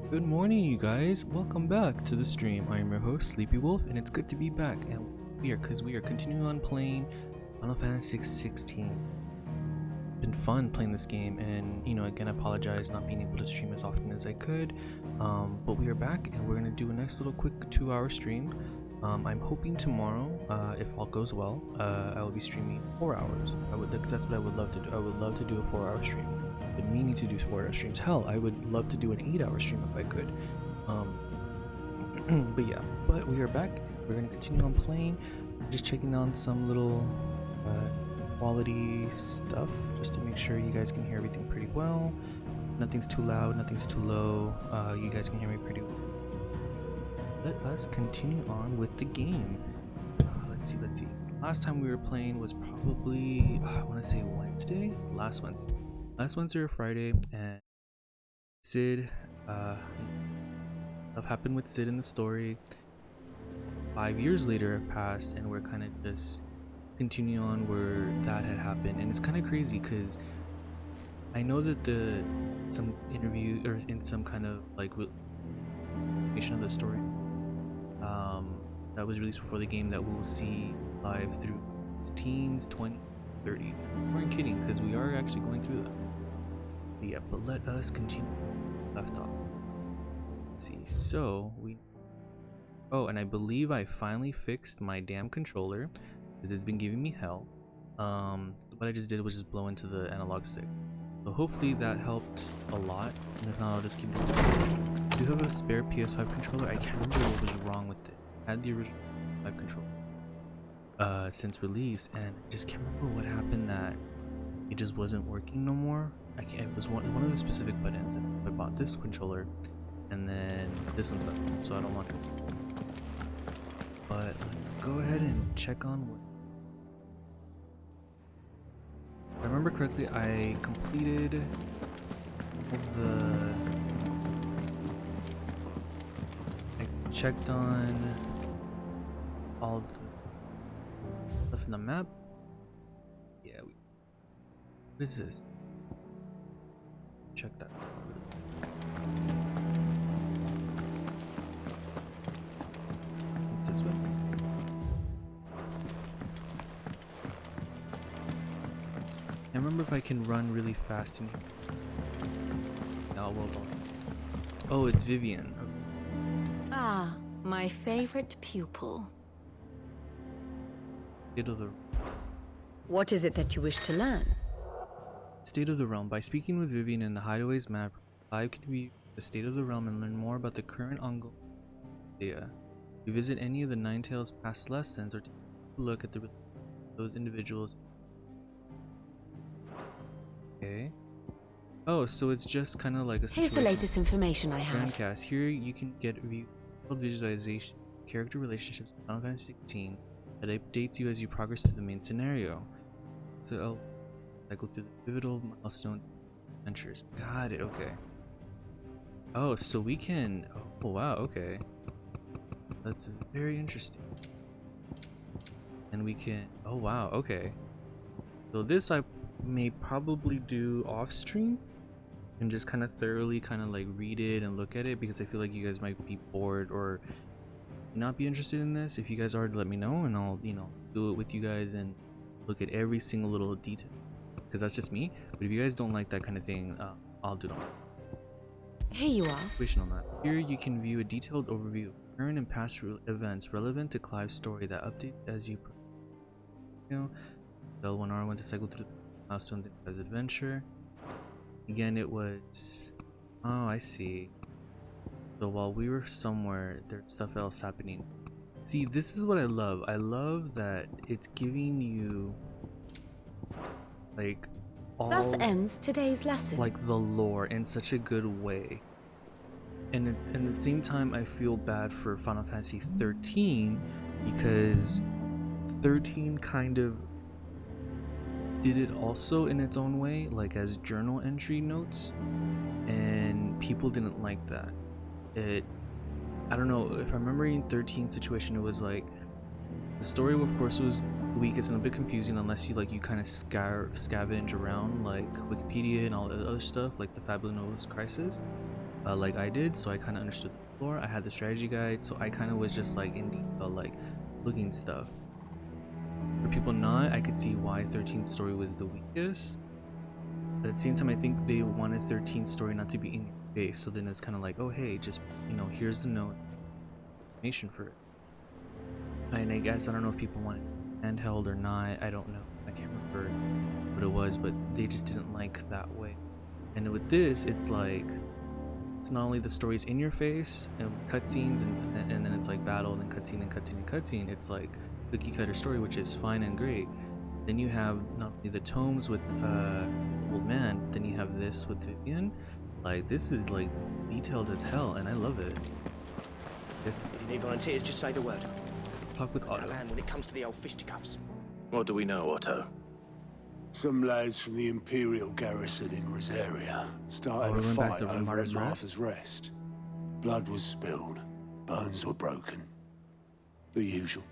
Good morning, you guys. Welcome back to the stream. I am your host, Sleepywolfe, and it's good to be back. And we are continuing on playing Final Fantasy XVI. It's been fun playing this game, and again, I apologize not being able to stream as often as I could. But we are back, and we're gonna do a nice little quick 2-hour stream. I'm hoping tomorrow, if all goes well, I will be streaming 4 hours. That's what I would love to do. I would love to do a 4-hour stream. Been meaning to do 4-hour streams. Hell, I would love to do an 8-hour stream if I could. But yeah, but we are back. We're gonna continue on playing. Just checking on some little quality stuff, just to make sure you guys can hear everything pretty well. Nothing's too loud, nothing's too low. You guys can hear me pretty well. Let us continue on with the game. Let's see. Last time we were playing was probably I want to say Wednesday. Last Wednesday or Friday, and Sid. Stuff happened with Sid in the story. 5 years later have passed, and we're kind of just continuing on where that had happened, and it's kind of crazy because I know that some interview or in some kind of like relation of the story that was released before the game that we'll see live through his teens, 20s, 30s. We weren't kidding, because we are actually going through that. But yeah, but let us continue left off. Let's see. So and I believe I finally fixed my damn controller because it's been giving me hell. What I just did was just blow into the analog stick. So hopefully that helped a lot. And if not, I'll just keep doing this. I do have a spare PS5 controller. I can't remember what was wrong with it. I had the original PS5 controller since release, and I just can't remember what happened that it just wasn't working no more. It was one of the specific buttons, and I bought this controller, and then this one's messed up, so I don't want it. But let's go ahead and check on what. If I remember correctly, I completed I checked on all the stuff in the map. Yeah, what is this? Check that. It's this way. I remember if I can run really fast in here. Oh, well done. Oh, it's Vivian. Ah, my favorite pupil. State of the What is it that you wish to learn? State of the Realm. By speaking with Vivian in the Hideaways map, live can view the state of the realm and learn more about the current ongoing data. You visit any of the Ninetales' past lessons or take a look at those individuals. Okay. Oh, so it's just kind of like a Here's the latest information I have. Grandcast. Here you can get world visualization, character relationships in Final Fantasy XVI that updates you as you progress through the main scenario. So I'll cycle through the pivotal milestones adventures. Got it, okay. Oh, so we can... Oh, wow, okay. That's very interesting. And we can... Oh, wow, okay. So this I may probably do off stream and just kind of thoroughly like read it and look at it, because I feel like you guys might be bored or not be interested in this. If you guys are, let me know, and I'll do it with you guys and look at every single little detail, because that's just me. But if you guys don't like that kind of thing, I'll do that. Here you are. On that. Here you can view a detailed overview of current and past events relevant to Clive's story that update as you L1 R1 to cycle through the milestones in Clive's adventure. Again, it was... Oh, I see. So while we were somewhere, there's stuff else happening. See, this is what I love. I love that it's giving you like all, Thus ends today's lesson. like the lore in such a good way. And it's at the same time I feel bad for Final Fantasy 13 because 13 kind of did it also in its own way, like as journal entry notes, and people didn't like that. I don't know if I'm remembering 13 situation, it was like the story of course was weak. It's a bit confusing unless you kind of scavenge around like Wikipedia and all the other stuff like the Fabulo's Crisis. like I did, so I kind of understood the lore. I had the strategy guide, so I kind of was just like in detail, like looking stuff. For people not, I could see why 13's story was the weakest. But at the same time, I think they wanted 13's story not to be in your face. So then it's kind of like, oh hey, just here's the note, information for it. And I guess I don't know if people want it handheld or not. I don't know. I can't remember what it was, but they just didn't like that way. And with this, it's like it's not only the stories in your face and cutscenes, and then it's like battle, and then cutscene, and cutscene, and cutscene. It's like cookie cutter story, which is fine and great. Then you have not only the tomes with Old Man, then you have this with Vivian. Like this is like detailed as hell, and I love it. If you need volunteers, just say the word. Talk with Otto. Land when it comes to the old fisticuffs. What do we know, Otto? Some lads from the Imperial garrison in Rosaria started a fight over at Martha's Rest. Blood was spilled, bones were broken. The usual.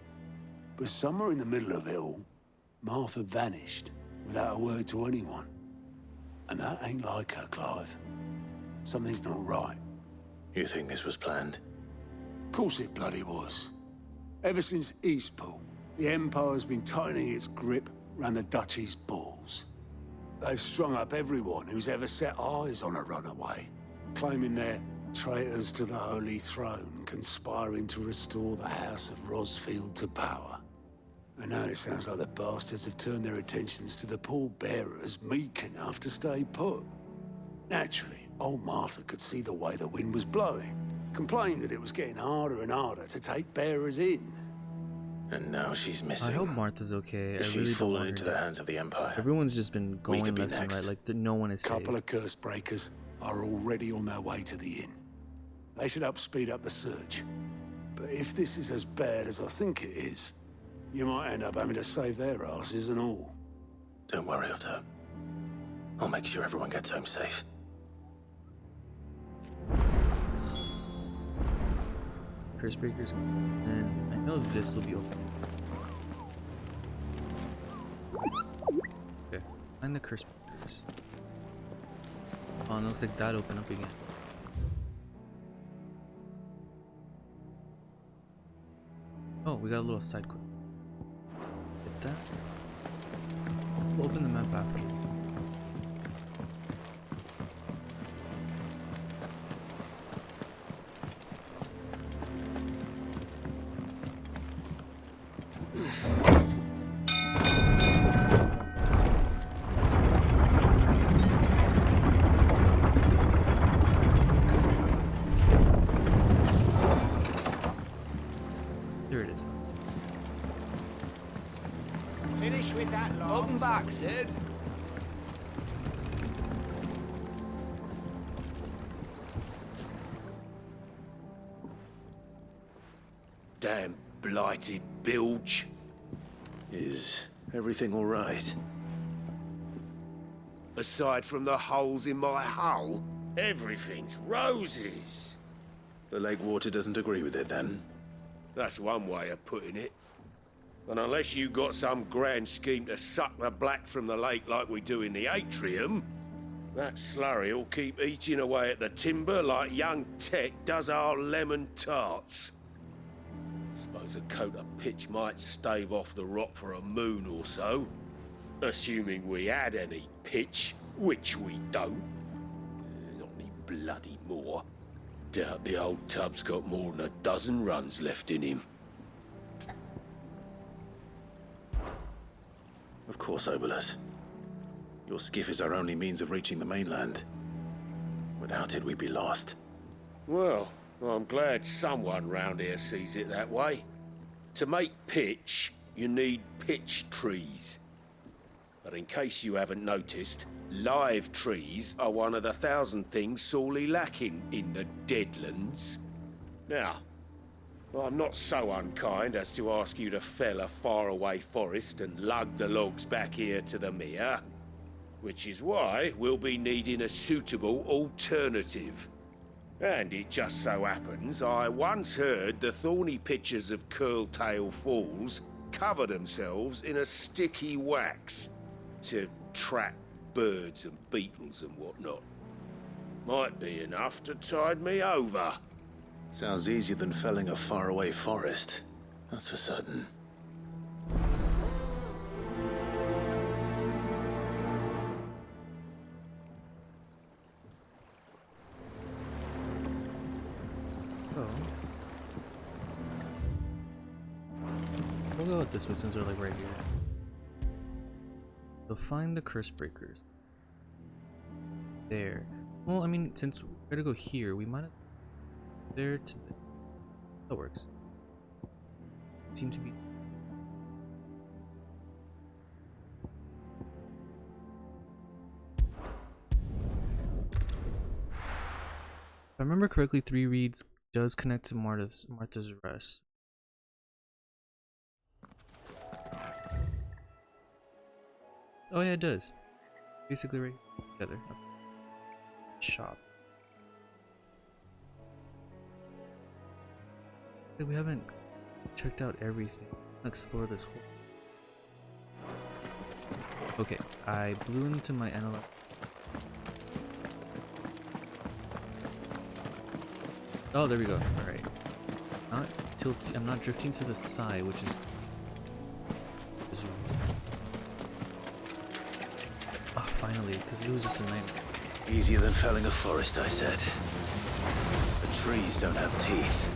But somewhere in the middle of it all, Martha vanished without a word to anyone. And that ain't like her, Clive. Something's not right. You think this was planned? Of course it bloody was. Ever since Eastpool, the Empire's been tightening its grip round the Duchy's balls. They've strung up everyone who's ever set eyes on a runaway, claiming they're traitors to the Holy Throne, conspiring to restore the House of Rosfield to power. And now it sounds like the bastards have turned their attentions to the pallbearers meek enough to stay put. Naturally, old Martha could see the way the wind was blowing, complained that it was getting harder and harder to take bearers in. And now she's missing. I hope Martha's okay. If she's fallen into the hands of the Empire. Everyone's just been going could be left and next. right, like no one is safe. Couple of curse breakers are already on their way to the inn. They should help speed up the search. But if this is as bad as I think it is, you might end up having to save their asses and all. Don't worry, Otto. I'll make sure everyone gets home safe. Curse breakers, and I know this will be open. Okay, find the curse breakers. Oh, and it looks like that opened up again. Oh, we got a little side quest. Hit that. We'll open the map after. There it is. Finish with that lot. Welcome back, Sid. Damn blighted bilge. Is everything all right? Aside from the holes in my hull, everything's roses. The lake water doesn't agree with it, then? That's one way of putting it. And unless you got some grand scheme to suck the black from the lake like we do in the atrium, that slurry'll keep eating away at the timber like young Tech does our lemon tarts. Suppose a coat of pitch might stave off the rot for a moon or so. Assuming we had any pitch, which we don't. Not any bloody more. Doubt the old tub's got more than a dozen runs left in him. Of course, Obolus. Your skiff is our only means of reaching the mainland. Without it, we'd be lost. Well, I'm glad someone round here sees it that way. To make pitch, you need pitch trees. But in case you haven't noticed, live trees are one of the 1,000 things sorely lacking in the Deadlands. Now, I'm not so unkind as to ask you to fell a faraway forest and lug the logs back here to the mere, which is why we'll be needing a suitable alternative. And it just so happens I once heard the thorny pitchers of Curltail Falls cover themselves in a sticky wax to trap birds and beetles and whatnot. Might be enough to tide me over. Sounds easier than felling a faraway forest. That's for certain. Oh. We'll go with this way since we're like right here. So find the curse breakers. There. Well, I mean, since we're gonna go here, we might there to that works. Seem to be. If I remember correctly, 3 reads does connect to Martha's Rest. Oh yeah, it does. Basically right together. Okay. Shop. We haven't checked out everything. Explore this whole. Okay, I blew into my analog. Oh, there we go. All right. Not tilting. I'm not drifting to the side, which is. Oh, finally, because it was just a nightmare. Easier than felling a forest, I said. The trees don't have teeth.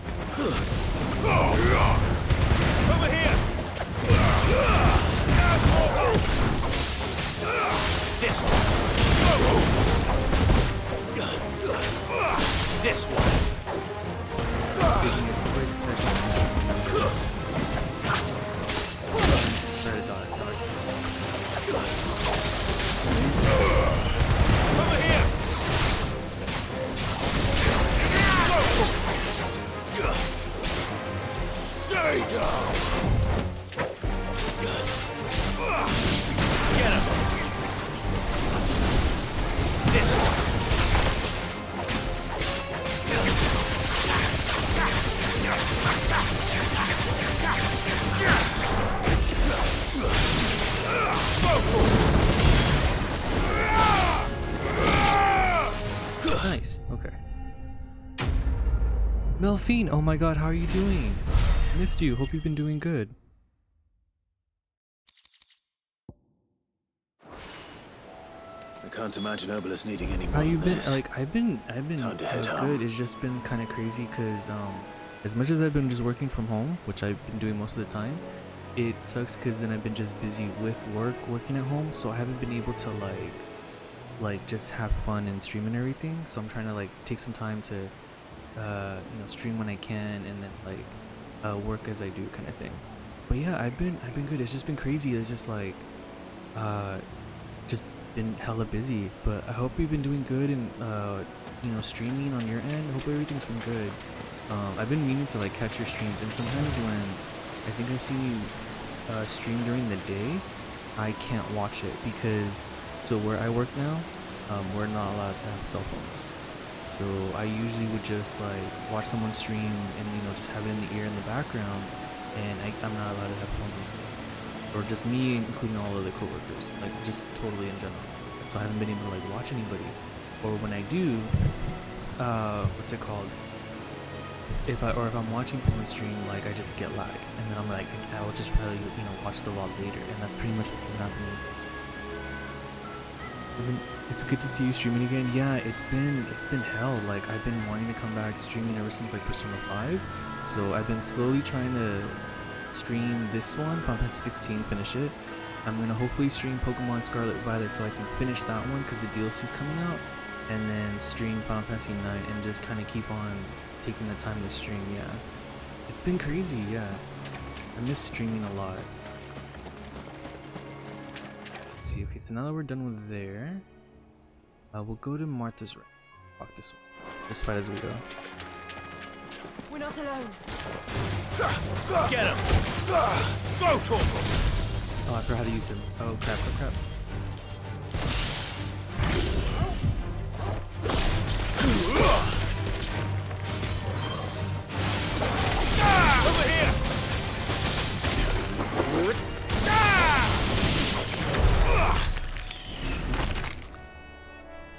Over here! This one! This one! Taking a quick second. Try to dodge. Over here! Stay down! Get him! This one! Nice. Okay. Melfine, oh my god, how are you doing? Missed you. Hope you've been doing good. I can't imagine Obelisk needing any more How you than been? this. Like I've been Time to head home. good. It's just been kind of crazy because as much as I've been just working from home, which I've been doing most of the time, it sucks because then I've been just busy with working at home, so I haven't been able to like just have fun and stream and everything. So I'm trying to like take some time to stream when I can and then like work as I do kind of thing. But yeah, I've been good. It's just been crazy. It's just like just been hella busy. But I hope you've been doing good and streaming on your end. I hope everything's been good. I've been meaning to like catch your streams, and sometimes when I think I've seen you stream during the day, I can't watch it because where I work now, we're not allowed to have cell phones. So I usually would just like watch someone stream and just have it in the ear in the background, and I'm not allowed to have phones in the or just me, including all of the coworkers, like just totally in general. So I haven't been able to like watch anybody, or when I do, what's it called? If I'm watching someone stream, like I just get lag, and then I'm like I will just probably watch the VOD later, and that's pretty much what's been happening. It's good to see you streaming again. Yeah, it's been hell. Like I've been wanting to come back streaming ever since like Persona 5. So I've been slowly trying to stream this one, Final Fantasy 16, finish it. I'm gonna hopefully stream Pokemon Scarlet Violet so I can finish that one because the DLC's coming out, and then stream Final Fantasy 9 and just kind of keep on taking the time to stream. Yeah, it's been crazy. Yeah, I miss streaming a lot. Let's see. Okay, so now that we're done with there, we'll go to Martha's Rest. Walk this way. Just fight as we go. We're not alone. Get him! Go, Torkel! Oh, I forgot how to use him. Oh crap! Oh crap! Over here!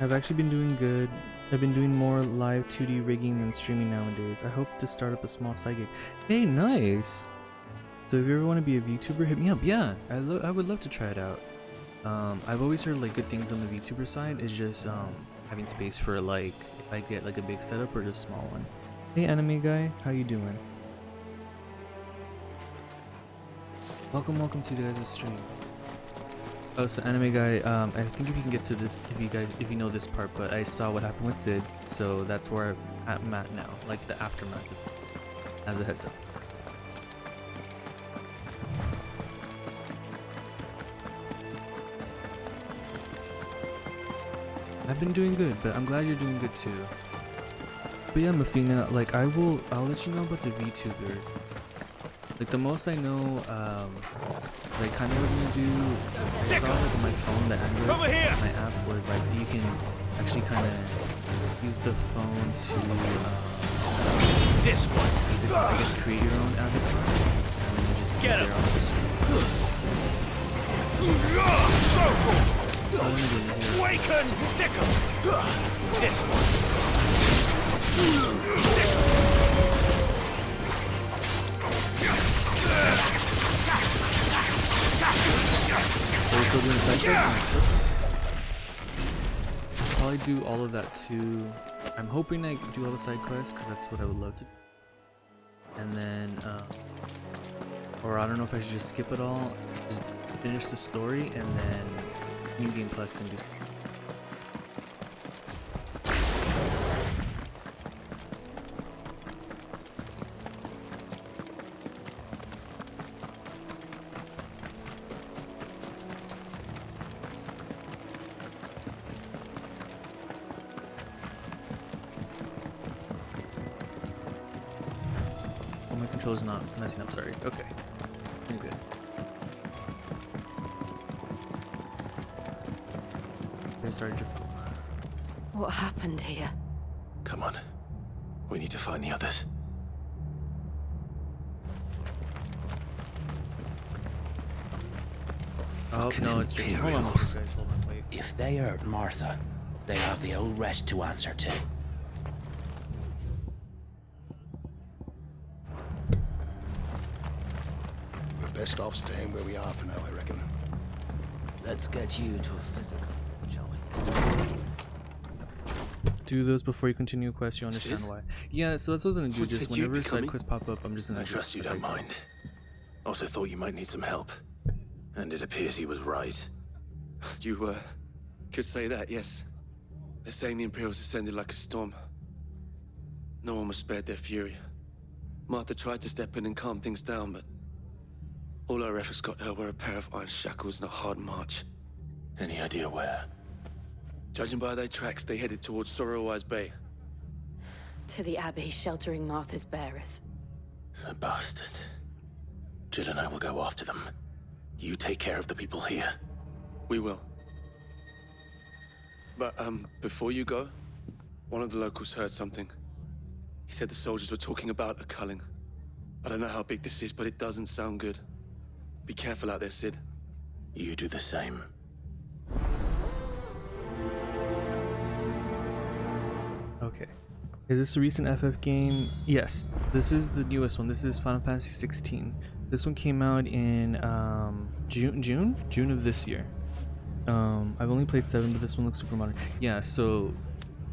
I've actually been doing good. I've been doing more live 2D rigging and streaming nowadays. I hope to start up a small side gig. Hey, nice! So if you ever want to be a VTuber, hit me up. Yeah, I would love to try it out. I've always heard like good things on the VTuber side. Is just having space for like if I get like a big setup or just small one. Hey, anime guy, how you doing? Welcome to the guys' stream. Oh, so anime guy, I think if you can get to this, if you know this part, but I saw what happened with Sid, so that's where I'm at now, like the aftermath, as a heads up. I've been doing good, but I'm glad you're doing good too. But yeah, Mafina, like I'll let you know about the VTuber. Like the most I know, like kind of what I'm gonna do, I saw like on my phone, the Android, my app was like you can actually kind of use the phone to, This one. I guess create your own avatar, and then you just put it on the screen. Waken! Sickle! This one. So doing side quests? Probably do all of that too. I'm hoping I do all the side quests because that's what I would love to do. And then, or I don't know if I should just skip it all, just finish the story, and then New Game Plus then do something. Controller's not messing up, sorry. Okay. You're good. Okay, started drifting. What happened here? Come on. We need to find the others. Oh, no, it's drifting. Hold on, guys. Hold on, wait. If they hurt Martha, they have the old rest to answer to. Best off staying where we are for now, I reckon. Let's get you to a physical, shall we? Do those before you continue a quest, you understand why. Yeah, so that's what I was gonna do. Just whenever side quests pop up, I'm just gonna I trust you don't mind. Also thought you might need some help. And it appears he was right. You, could say that, yes. They're saying the Imperials descended like a storm. No one was spared their fury. Martha tried to step in and calm things down, but all our efforts got her were a pair of iron shackles and a hard march. Any idea where? Judging by their tracks, they headed towards Sorrowwise Bay. To the Abbey, sheltering Martha's bearers. The bastards. Jill and I will go after them. You take care of the people here. We will. But, before you go, one of the locals heard something. He said the soldiers were talking about a culling. I don't know how big this is, but it doesn't sound good. Be careful out there, Sid. You do the same. Okay. Is this a recent FF game? Yes. This is the newest one. This is Final Fantasy 16. This one came out in June of this year. I've only played 7, but this one looks super modern. Yeah, so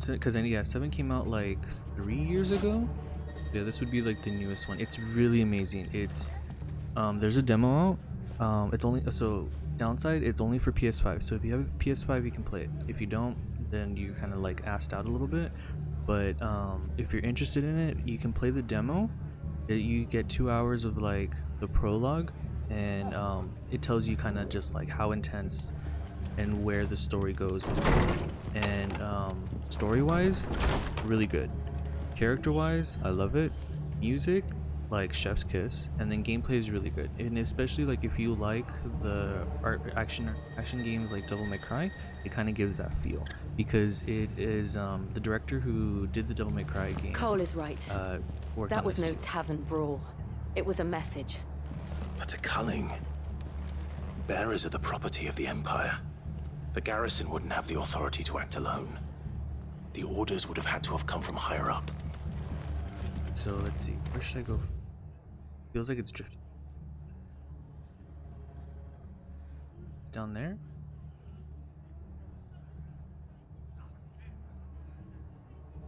because 7 came out like 3 years ago. Yeah, this would be like the newest one. It's really amazing. It's there's a demo out. It's only downside. It's only for PS5. So if you have a PS5, you can play it. If you don't, then you kind of like asked out a little bit. But if you're interested in it, you can play the demo. You get 2 hours of like the prologue, and it tells you kind of just like how intense and where the story goes. And story-wise, really good. Character-wise, I love it. Music, like chef's kiss, and then gameplay is really good. And especially like if you like the action games like Devil May Cry, it kind of gives that feel because it is the director who did the Devil May Cry game. Cole is right. That was no too. tavern brawl. It was a message. But a culling. Bearers are the property of the Empire. The garrison wouldn't have the authority to act alone. The orders would have had to have come from higher up. So let's see. Where should I go? Feels like it's drifting. It's down there.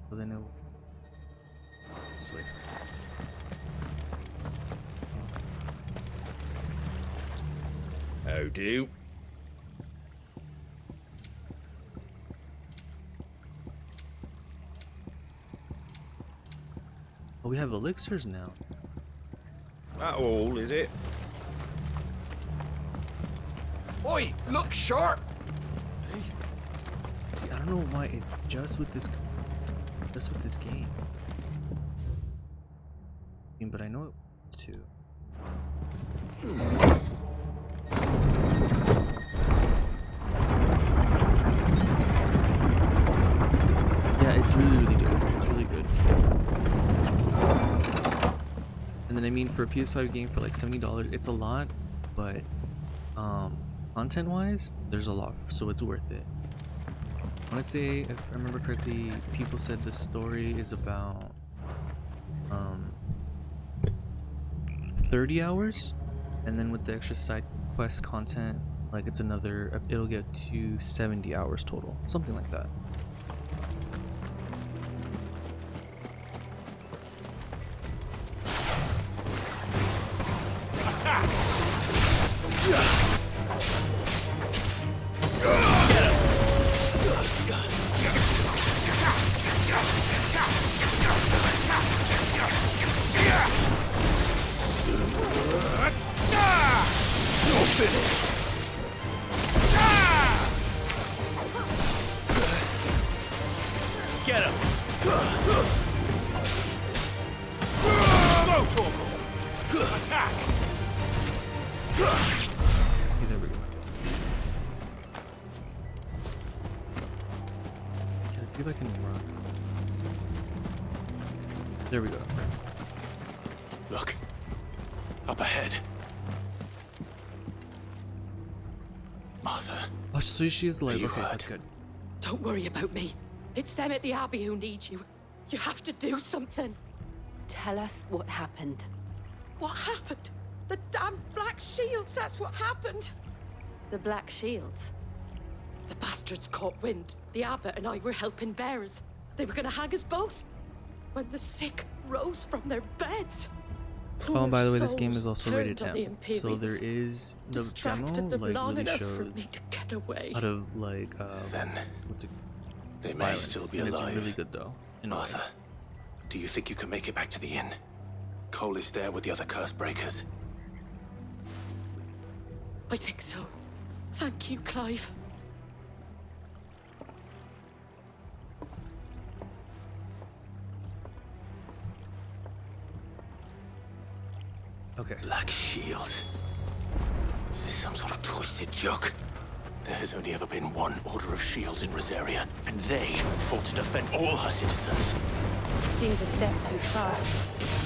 So then it. This way. How do? Oh, we have elixirs now. That all, is it? Oi, look sharp! See, I don't know why it's just with this game. But I know it's too. Yeah, it's really good. It's really good. And then I mean, for a PS5 game for like $70, it's a lot, but content-wise, there's a lot, so it's worth it. I want to say, if I remember correctly, people said the story is about 30 hours, and then with the extra side quest content, like it's another, it'll get to 70 hours total, something like that. Get him! Slow torque! Attack! Okay, there we go. Okay, let's see if I can run. There we go. Look. Up ahead. Martha. Oh, so she is alive. Are you Okay, hurt? that's good. Don't worry about me. It's them at the Abbey who need you. You have to do something. Tell us what happened. What happened? The damn Black Shields, that's what happened. The Black Shields? The bastards caught wind. The abbot and I were helping bearers. They were gonna hang us both. When the sick rose from their beds. Oh, and by the way, this Poor game is souls also rated turned on the 10. So there Imperials. is the Distracted demo, them like long really enough for shows me to get away. out of like Then what's it? they may Violence. still be And alive. It's really good though. In a way. Martha, do you think you can make it back to the inn? Cole is there with the other curse breakers. I think so. Thank you, Clive. Okay. Black Shields. Is this some sort of twisted joke? There has only ever been one Order of Shields in Rosaria, and they fought to defend all her citizens. Seems a step too far,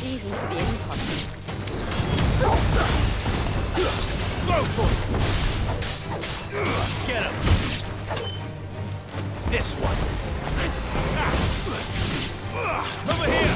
even for the Empire. Get him! This one! Over here!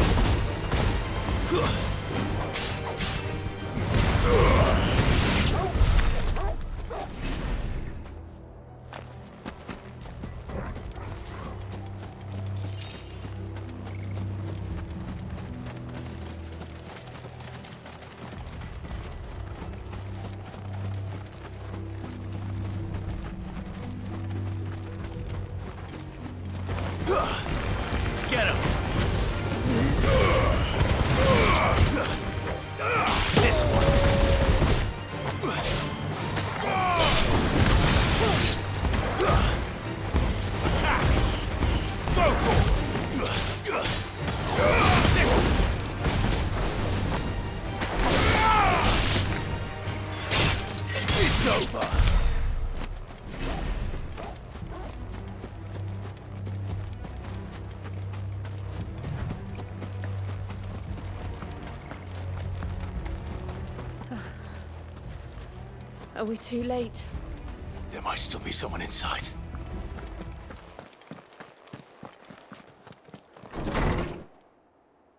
Get him! This one! Attack! It's over! Are we too late? There might still be someone inside.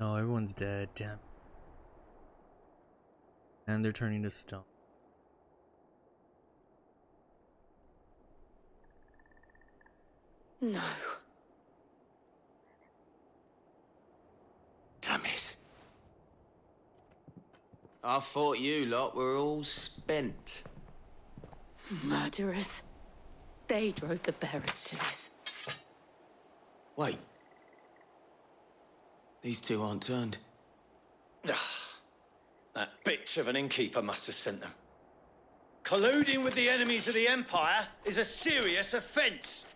no, everyone's dead. Damn. And they're turning to stone. No. Damn it. I thought you lot were all spent. Murderers. They drove the bearers to this. Wait. These two aren't turned. That bitch of an innkeeper must have sent them. Colluding with the enemies of the Empire is a serious offense.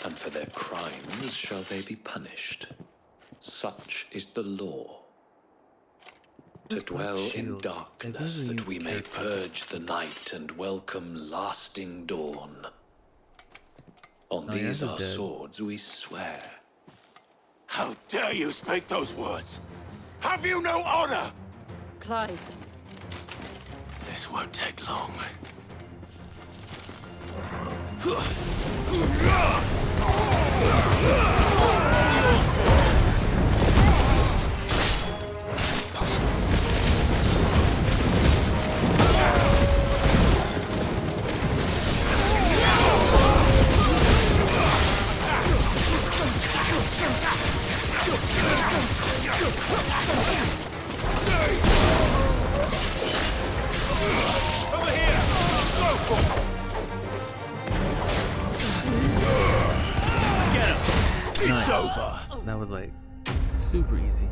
And for their crimes shall they be punished. Such is the law. To dwell in darkness that we may purge the night and welcome lasting dawn. On these our swords we swear. How dare you speak those words? Have you no honor? Clive. This won't take long. Nice. That was like super easy.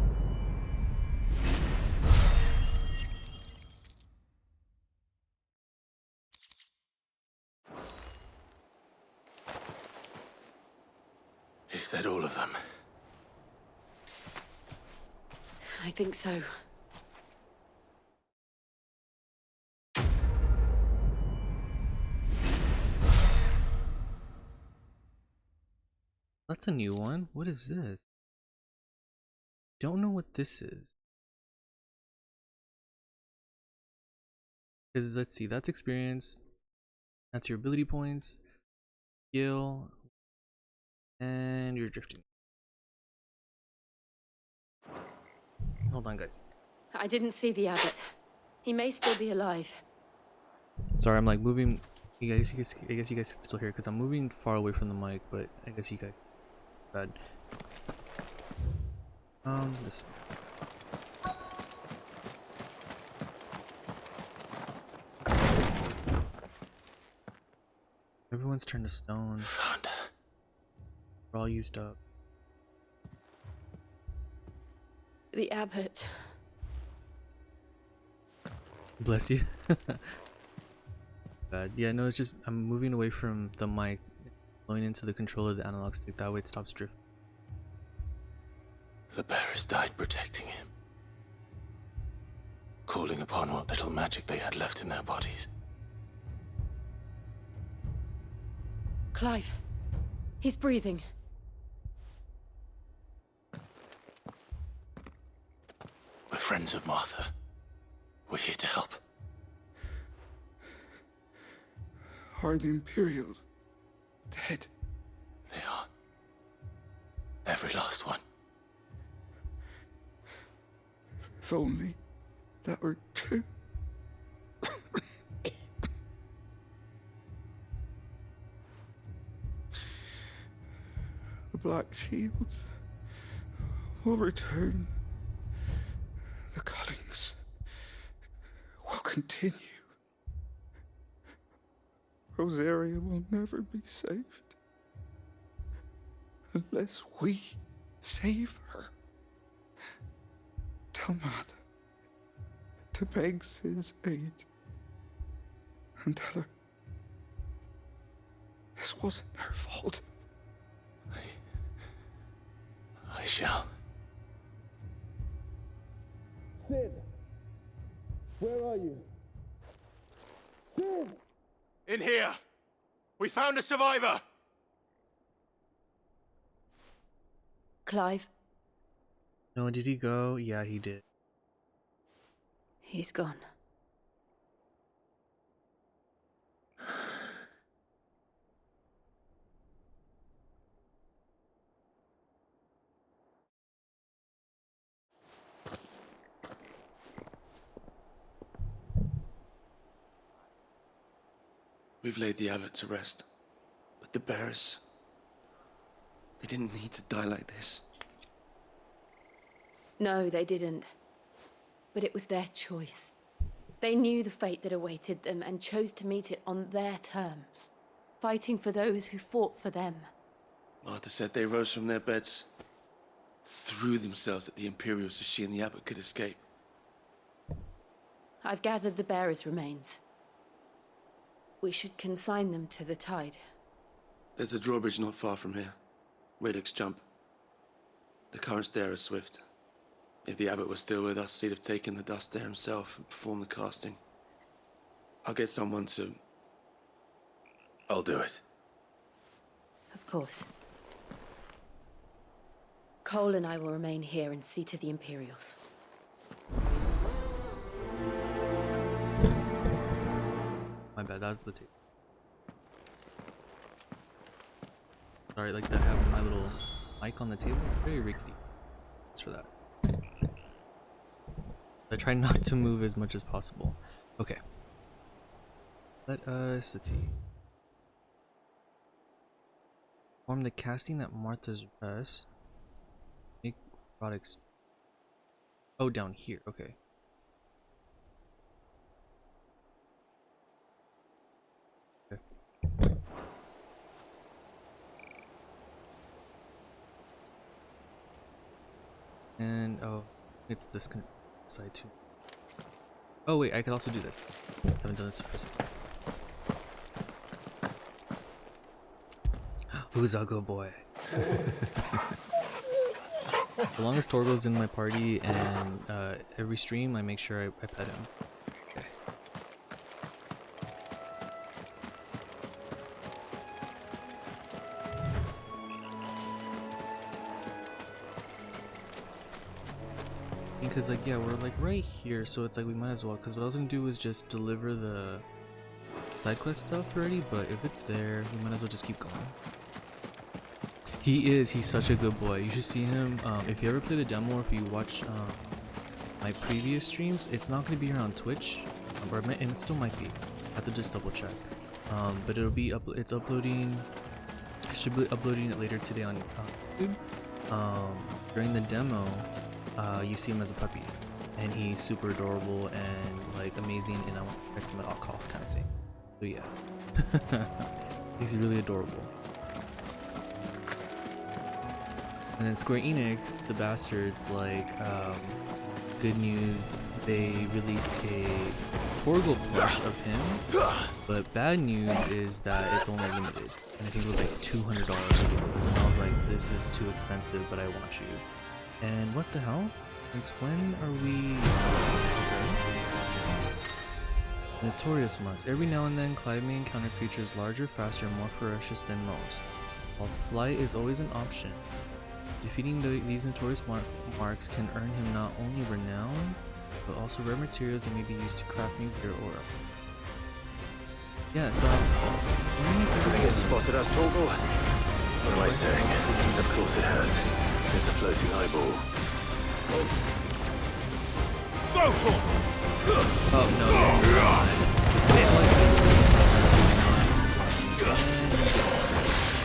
Is that all of them? I think so. That's a new one. What is this? Don't know what this is. Because let's see, that's experience. That's your ability points. Skill. And you're drifting. Hold on, guys. I didn't see the abbot. He may still be alive. Sorry, I'm like moving. I guess you guys can still hear because I'm moving far away from the mic, but I guess you guys. Bad. This. Everyone's turned to stone. We're all used up. The abbot. Bless you. Bad. Yeah, no, it's just I'm moving away from the mic, going into the controller of the analog stick. That way it stops drifting. The bearers died protecting him, calling upon what little magic they had left in their bodies. Clive. He's breathing. We're friends of Martha. We're here to help. Are the Imperials dead? They are. Every last one. If only that were true. The Black Shields will return. The cuttings will continue. Rosaria will never be saved unless we save her. Tell Matt to beg his aid and tell her this wasn't her fault. I shall. Sid! Where are you? Sid! In here! We found a survivor! Clive. No, did he go? Yeah, he did. He's gone. We've laid the abbot to rest. But the bearers... they didn't need to die like this. No, they didn't. But it was their choice. They knew the fate that awaited them and chose to meet it on their terms, fighting for those who fought for them. Martha said they rose from their beds, threw themselves at the Imperials so she and the abbot could escape. I've gathered the bearers' remains. We should consign them to the tide. There's a drawbridge not far from here. Radix jump. The currents there are swift. If the abbot was still with us, he'd have taken the dust there himself and performed the casting. I'll get someone to... I'll do it. Of course. Cole and I will remain here and see to the Imperials. My bad, that's the tape. Sorry, like that having my little mic on the table. Very rickety. Thanks for that. I try not to move as much as possible. Okay. Let's see. Perform the casting at Martha's rest. Make products. Oh, down here. Okay. Okay. And oh, it's this side too. Oh wait, I could also do this. Haven't done this first. Who's a good boy? As long as Torgo's in my party and every stream, I make sure I pet him. Okay. Because like yeah, we're like right here, so it's like we might as well. Because what I was gonna do is just deliver the side quest stuff already, but if it's there, we might as well just keep going. He's such a good boy. You should see him. If you ever play the demo, or if you watch my previous streams, it's not going to be here on Twitch, and it still might be. I have to just double check. But it'll be it's uploading. I should be uploading it later today on YouTube. During the demo, you see him as a puppy, and he's super adorable and like amazing, and I want to protect him at all costs, kind of thing. So yeah, he's really adorable. And then Square Enix, the bastards, like, good news, they released a Torgo plush of him, but bad news is that it's only limited, and I think it was like $200 and I was like, this is too expensive, but I want you. And what the hell? Since when are we... Notorious marks. Every now and then, Clive may encounter creatures larger, faster, and more ferocious than most, while flight is always an option. Defeating these notorious marks can earn him not only renown, but also rare materials that may be used to craft new gear or... Yeah, so... I think it's spotted us, Torgal. What am I saying? Of course it has. It's a floating eyeball. Go, Torgal! Oh, no.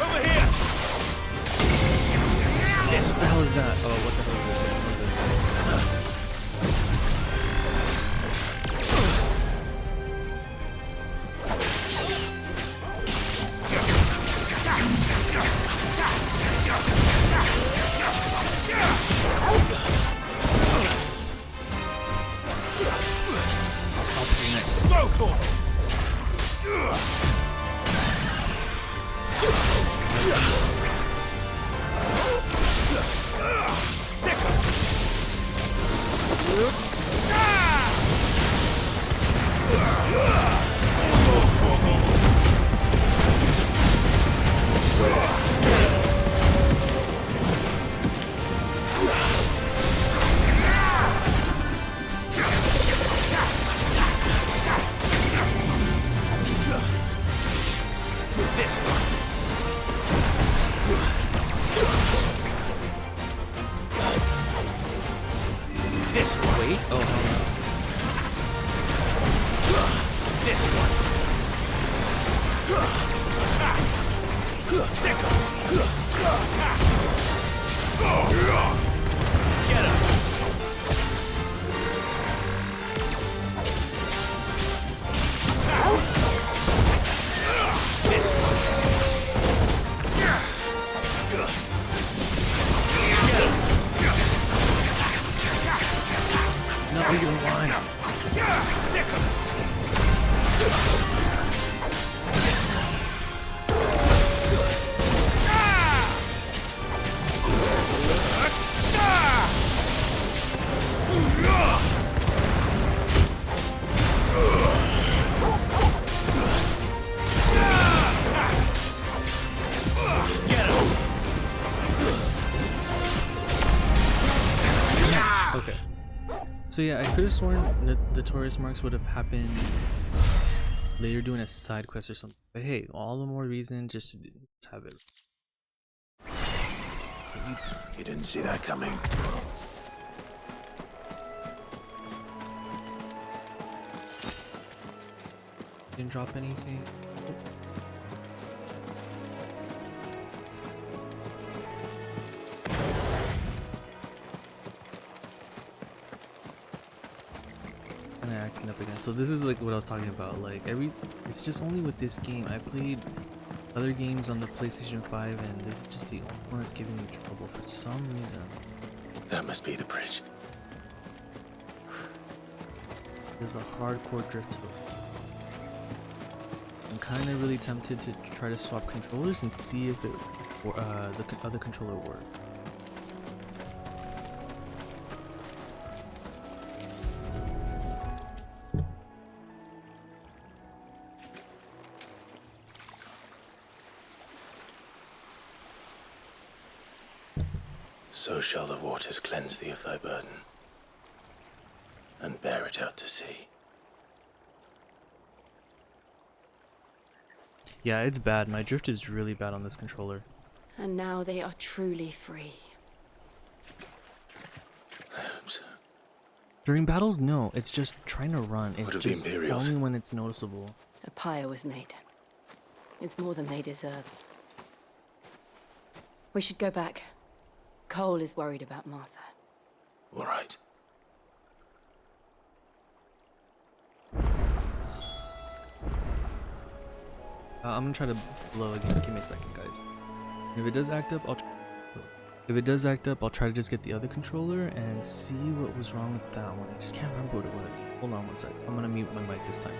Over here! Yes, what the hell is that? Oh, what the hell is this? What is this? Oh, pretty nice. Go, Torgal! This one. Wait, oh, This one. Get him! This one. No, you're lying. Sick of it. Okay. So yeah, I could have sworn that the Taurus marks would have happened later doing a side quest or something. But hey, all the more reason just to let's have it. You didn't see that coming. Didn't drop anything. Kinda acting up again. So this is like what I was talking about. Like it's just only with this game. I played other games on the PlayStation 5 and this is just the only one that's giving me trouble for some reason. That must be the bridge. There's a hardcore drift to it. I'm kind of really tempted to try to swap controllers and see if the other controller works. So shall the waters cleanse thee of thy burden, and bear it out to sea. Yeah, it's bad. My drift is really bad on this controller. And now they are truly free. I hope so. During battles, no. It's just trying to run. It's What of just the Imperials? only when it's noticeable. A pyre was made. It's more than they deserve. We should go back. Cole is worried about Martha. All right. I'm gonna try to blow again. Give me a second, guys. If it does act up, I'll try to just get the other controller and see what was wrong with that one. I just can't remember what it was. Hold on one sec. I'm gonna mute my mic this time.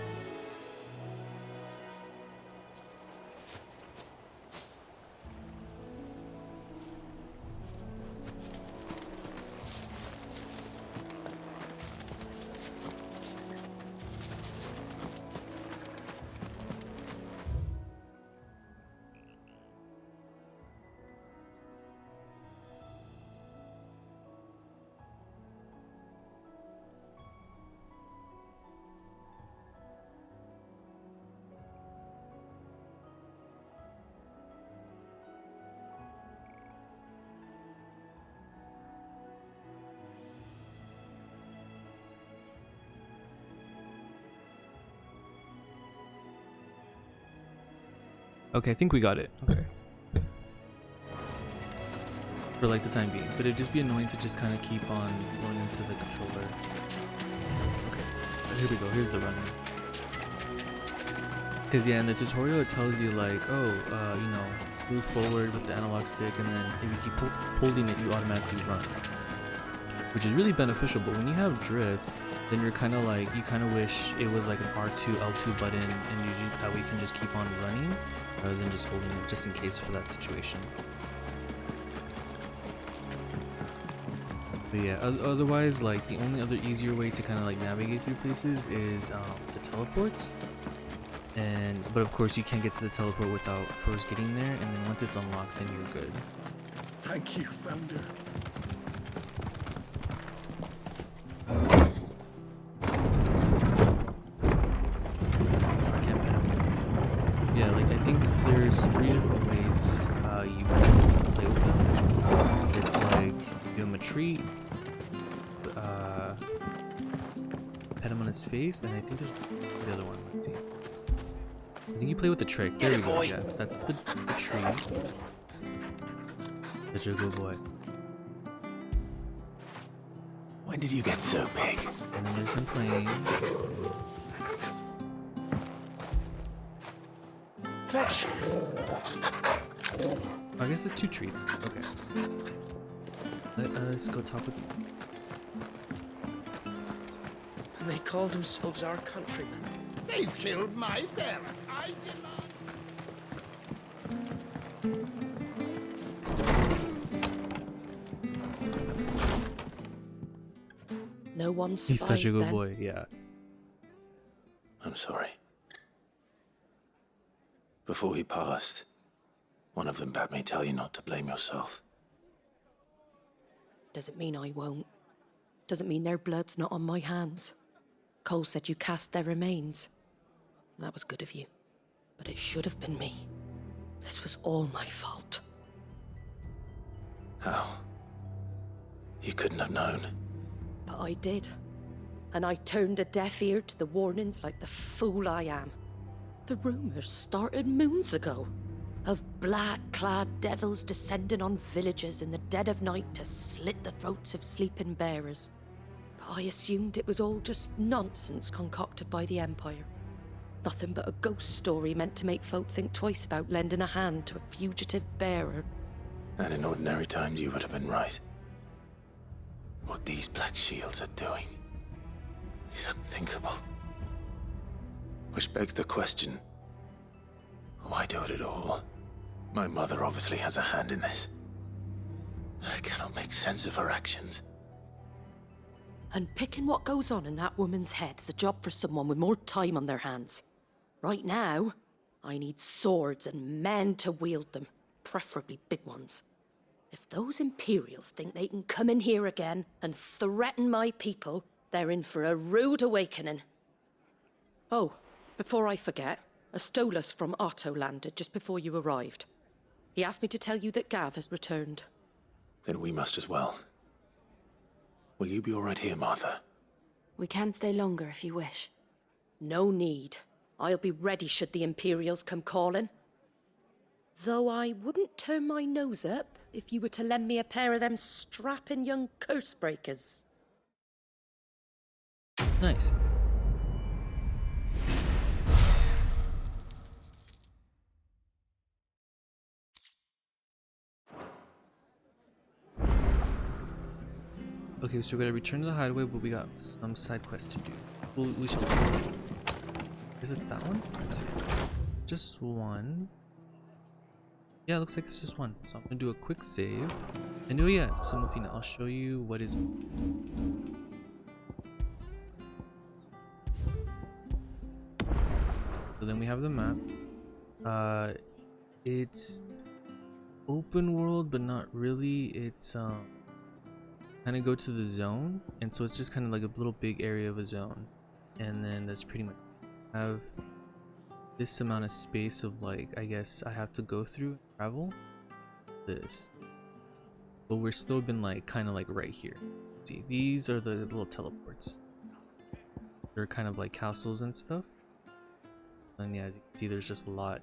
Okay, I think we got it. Okay. For like the time being. But it'd just be annoying to just kind of keep on going into the controller. Okay. Here we go. Here's the runner. Because yeah, in the tutorial it tells you like, oh, you know, move forward with the analog stick and then if you keep holding it, you automatically run. Which is really beneficial, but when you have drift, then you're kind of like, you kind of wish it was like an R2, L2 button and that way you can just keep on running rather than just holding it just in case for that situation. But yeah, otherwise, like the only other easier way to kind of like navigate through places is the teleports. But of course you can't get to the teleport without first getting there, and then once it's unlocked, then you're good. Thank you, Founder. Yeah, like I think there's 3 different ways you can play with them. It's like give him a treat, pet him on his face, and I think there's the other one. Let's see. I think you play with the trick. There we go. Yeah, that's the tree. Such a good boy. When did you get so big? And then there's some playing. Fetch! I guess it's 2 trees. Okay. Let us go talk with. And they called themselves our countrymen. They've killed my parent. I demand. No one survived. He's such a good then. boy. Yeah. I'm sorry. Before he passed, one of them bade me tell you not to blame yourself. Doesn't mean I won't. Doesn't mean their blood's not on my hands. Cole said you cast their remains. That was good of you. But it should have been me. This was all my fault. How? You couldn't have known. But I did. And I turned a deaf ear to the warnings like the fool I am. The rumours started moons ago. Of black-clad devils descending on villages in the dead of night to slit the throats of sleeping bearers. But I assumed it was all just nonsense concocted by the Empire. Nothing but a ghost story meant to make folk think twice about lending a hand to a fugitive bearer. And in ordinary times you would have been right. What these Black Shields are doing is unthinkable. Which begs the question, why do it at all? My mother obviously has a hand in this. I cannot make sense of her actions. And picking what goes on in that woman's head is a job for someone with more time on their hands. Right now, I need swords and men to wield them, preferably big ones. If those Imperials think they can come in here again and threaten my people, they're in for a rude awakening. Oh, before I forget, a Stolas from Otto landed just before you arrived. He asked me to tell you that Gav has returned. Then we must as well. Will you be all right here, Martha? We can stay longer if you wish. No need. I'll be ready should the Imperials come calling. Though I wouldn't turn my nose up if you were to lend me a pair of them strapping young curse breakers. Nice. Okay, so we gotta return to the hideaway, but we got some side quests to do. We shall. Is it that one? Let's see. Just one. Yeah, it looks like it's just one. So I'm gonna do a quick save. And oh yeah, Samofina, I'll show you what is. So then we have the map. It's open world, but not really. It's kind of go to the zone, and so it's just kind of like a little big area of a zone, and then that's pretty much have this amount of space of like, I guess I have to go through and travel this, but we're still been like kind of like right here. See, these are the little teleports. They're kind of like castles and stuff, and yeah, as you can see, there's just a lot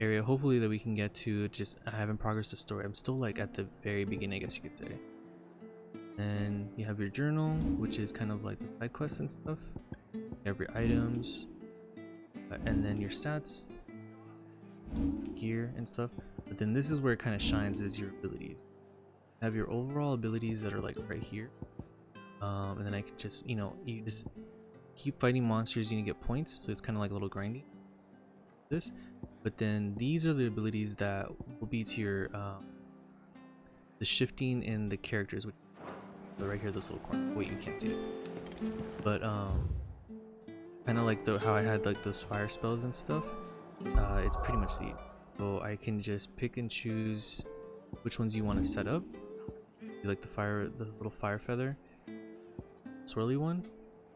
area hopefully that we can get to. Just I haven't progressed the story. I'm still like at the very beginning, I guess you could say. And you have your journal, which is kind of like the side quests and stuff. You have your items, and then your stats, gear and stuff. But then this is where it kind of shines, is your abilities. You have your overall abilities that are like right here, and then I can just, you know, you just keep fighting monsters, you can get points, so it's kind of like a little grindy. This, but then these are the abilities that will be to your the shifting in the characters, which right here, this little corner. Wait, you can't see it, but kind of like how I had like those fire spells and stuff. It's pretty much these, so I can just pick and choose which ones you want to set up. You like the little fire feather swirly one.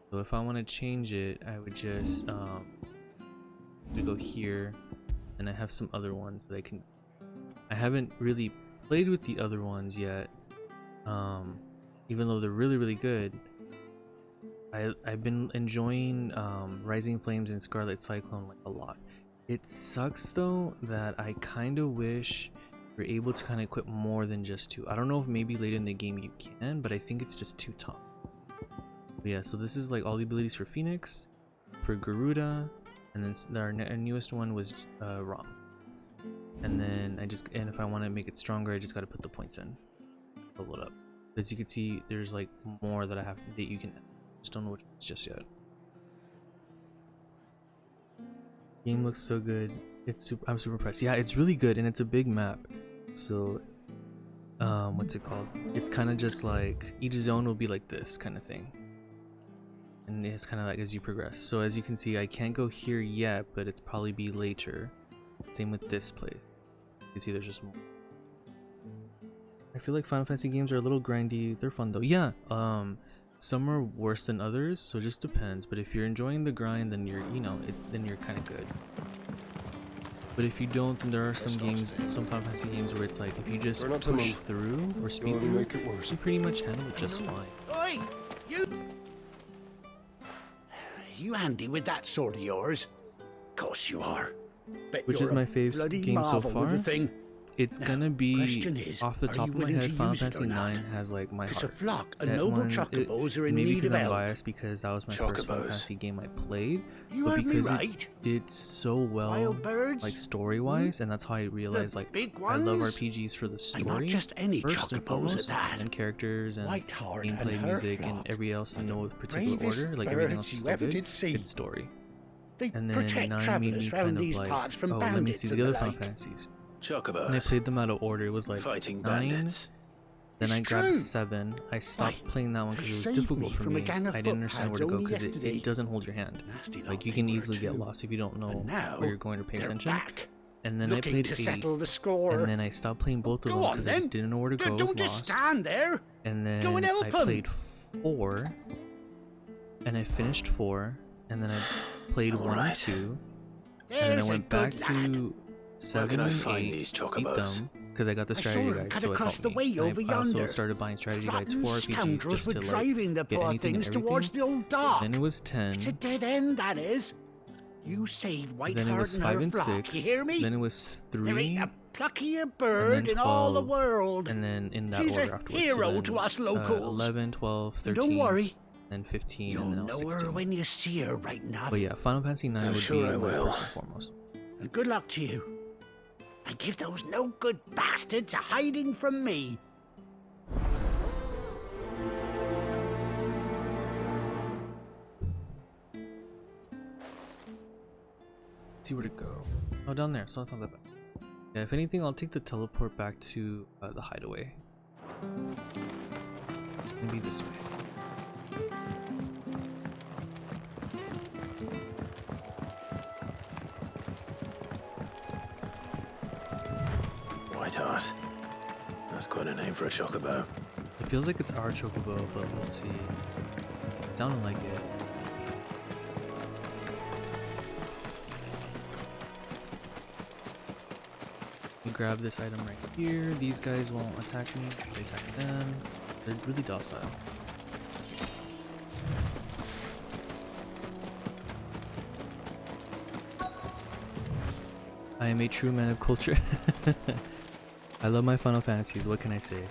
So if I want to change it, I would just go here, and I have some other ones that I haven't really played with the other ones yet, even though they're really good. I've been enjoying Rising Flames and Scarlet Cyclone like a lot. It sucks though that I kind of wish you're able to kind of equip more than just 2. I don't know if maybe later in the game you can, but I think it's just 2 top. But yeah, so this is like all the abilities for Phoenix, for Garuda, and then our newest one was Rom. And then and if I want to make it stronger, I just got to put the points in, level it up. As you can see, there's like more that you can. Just don't know which ones just yet. Game looks so good. I'm super impressed. Yeah, it's really good, and it's a big map. So, what's it called? It's kind of just like each zone will be like this kind of thing, and it's kind of like as you progress. So as you can see, I can't go here yet, but it's probably be later. Same with this place. You can see there's just more. I feel like Final Fantasy games are a little grindy. They're fun though. Yeah. Some are worse than others, so it just depends. But if you're enjoying the grind, then then you're kind of good. But if you don't, then there are some games, some Final Fantasy games where it's like if you just push through or speed through, you pretty much handle it just fine. Oi! You handy with that sword of yours? Course you are. Bet Which you're is my a favorite bloody game so marvel with far. the thing. It's Now, gonna be question is, off the are top you of my willing head. to Final use it Fantasy or not? 9 has like my It's heart. a flock of That noble one, chocobos are in maybe need because of I'm help. biased because that was my first Final Chocobos. Fantasy game I played, You but heard me because right. it did so well, Wild birds? like story-wise, and that's how I realized like big I love ones? RPGs for the story. And not just any first and chocobos foremost, at that. and characters and Whiteheart gameplay, and her music, flock and every else in are no the particular bravest order. Like everything else birds is you still ever good. did see. It's story. They And then protect 9 made travellers me round kind of these like, parts from oh, let me bandits see and the the other Final like. Fantasies. Chocobos. And I played them out of order. It was like Fighting 9, bandits. then I It's grabbed true. 7. I stopped Why, playing that one they because it was saved difficult me for from a me. gang of I didn't understand where to footpads go only because yesterday. it doesn't hold your hand. Nasty lot Like you they can were easily get too. lost if you don't know But now, where you're going to pay they're attention. back, And then I looking played to 8, settle the score. and then I stopped playing both of Go them on, because I then. just didn't know where to go. I was Don't just lost. stand there. And then Go and help I 'em. played 4, and I finished 4, and then I played 1 and Alright. 2, and then There's I a went back good lad. to 7 can I and find 8, these beat chocobos? them because I got the I strategy saw them guide, cut so it across helped the me. way And over I also yonder. started buying strategy guides Rotten for RPGs scoundrels just were to like driving the get poor anything and things towards the everything. old dock. Then it was 10. It's a dead end, that is. You save Then it was Whiteheart and 5 her and flock, 6. you hear me? Then it was There ain't 3. a pluckier bird then in all the 12, world. And then in that She's order a afterwards. hero so then, to us locals. 11, 12, 13. Don't worry, And 15. you'll and then know 16. her when you see her, right enough. But yeah, Final Fantasy 9 would sure be I my will. first and foremost. And good luck to you. And give those no good bastards a hiding from me. Let's see where to go. Oh, down there, so that's not that bad. Yeah, if anything, I'll take the teleport back to the hideaway. Maybe this way. Whiteheart. That's quite a name for a chocobo. It feels like it's our chocobo, but we'll see. It sounded like it. We grab this item right here. These guys won't attack me because I attack them. They're really docile. I am a true man of culture. I love my Final Fantasies, what can I say?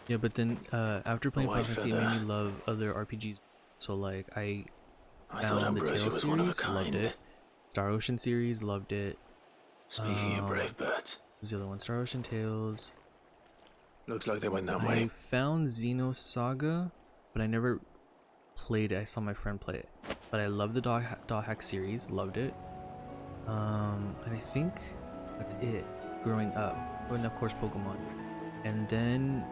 Yeah, but then after playing Final Fantasy, it made me love other RPGs. So like I thought found the Ambrosia Tales was one of a series, loved kind. it. Star Ocean series, loved it. Speaking of brave birds, Who's the other one? Star Ocean Tales. looks like they went that I way. found Xenosaga, but I never played it. I saw my friend play it. But I love the Dog Hack series, loved it. And I think that's it growing up. And of course Pokemon. And then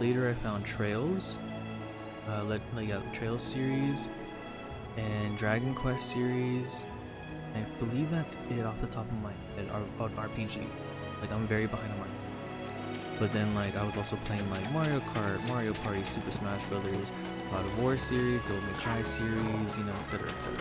later I found Trails. The Trails series and Dragon Quest series. And I believe that's it off the top of my head about RPG. Like I'm very behind on Mario. But then like I was also playing like Mario Kart, Mario Party, Super Smash Brothers, God of War series, Devil May Cry series, you know, etc., etc.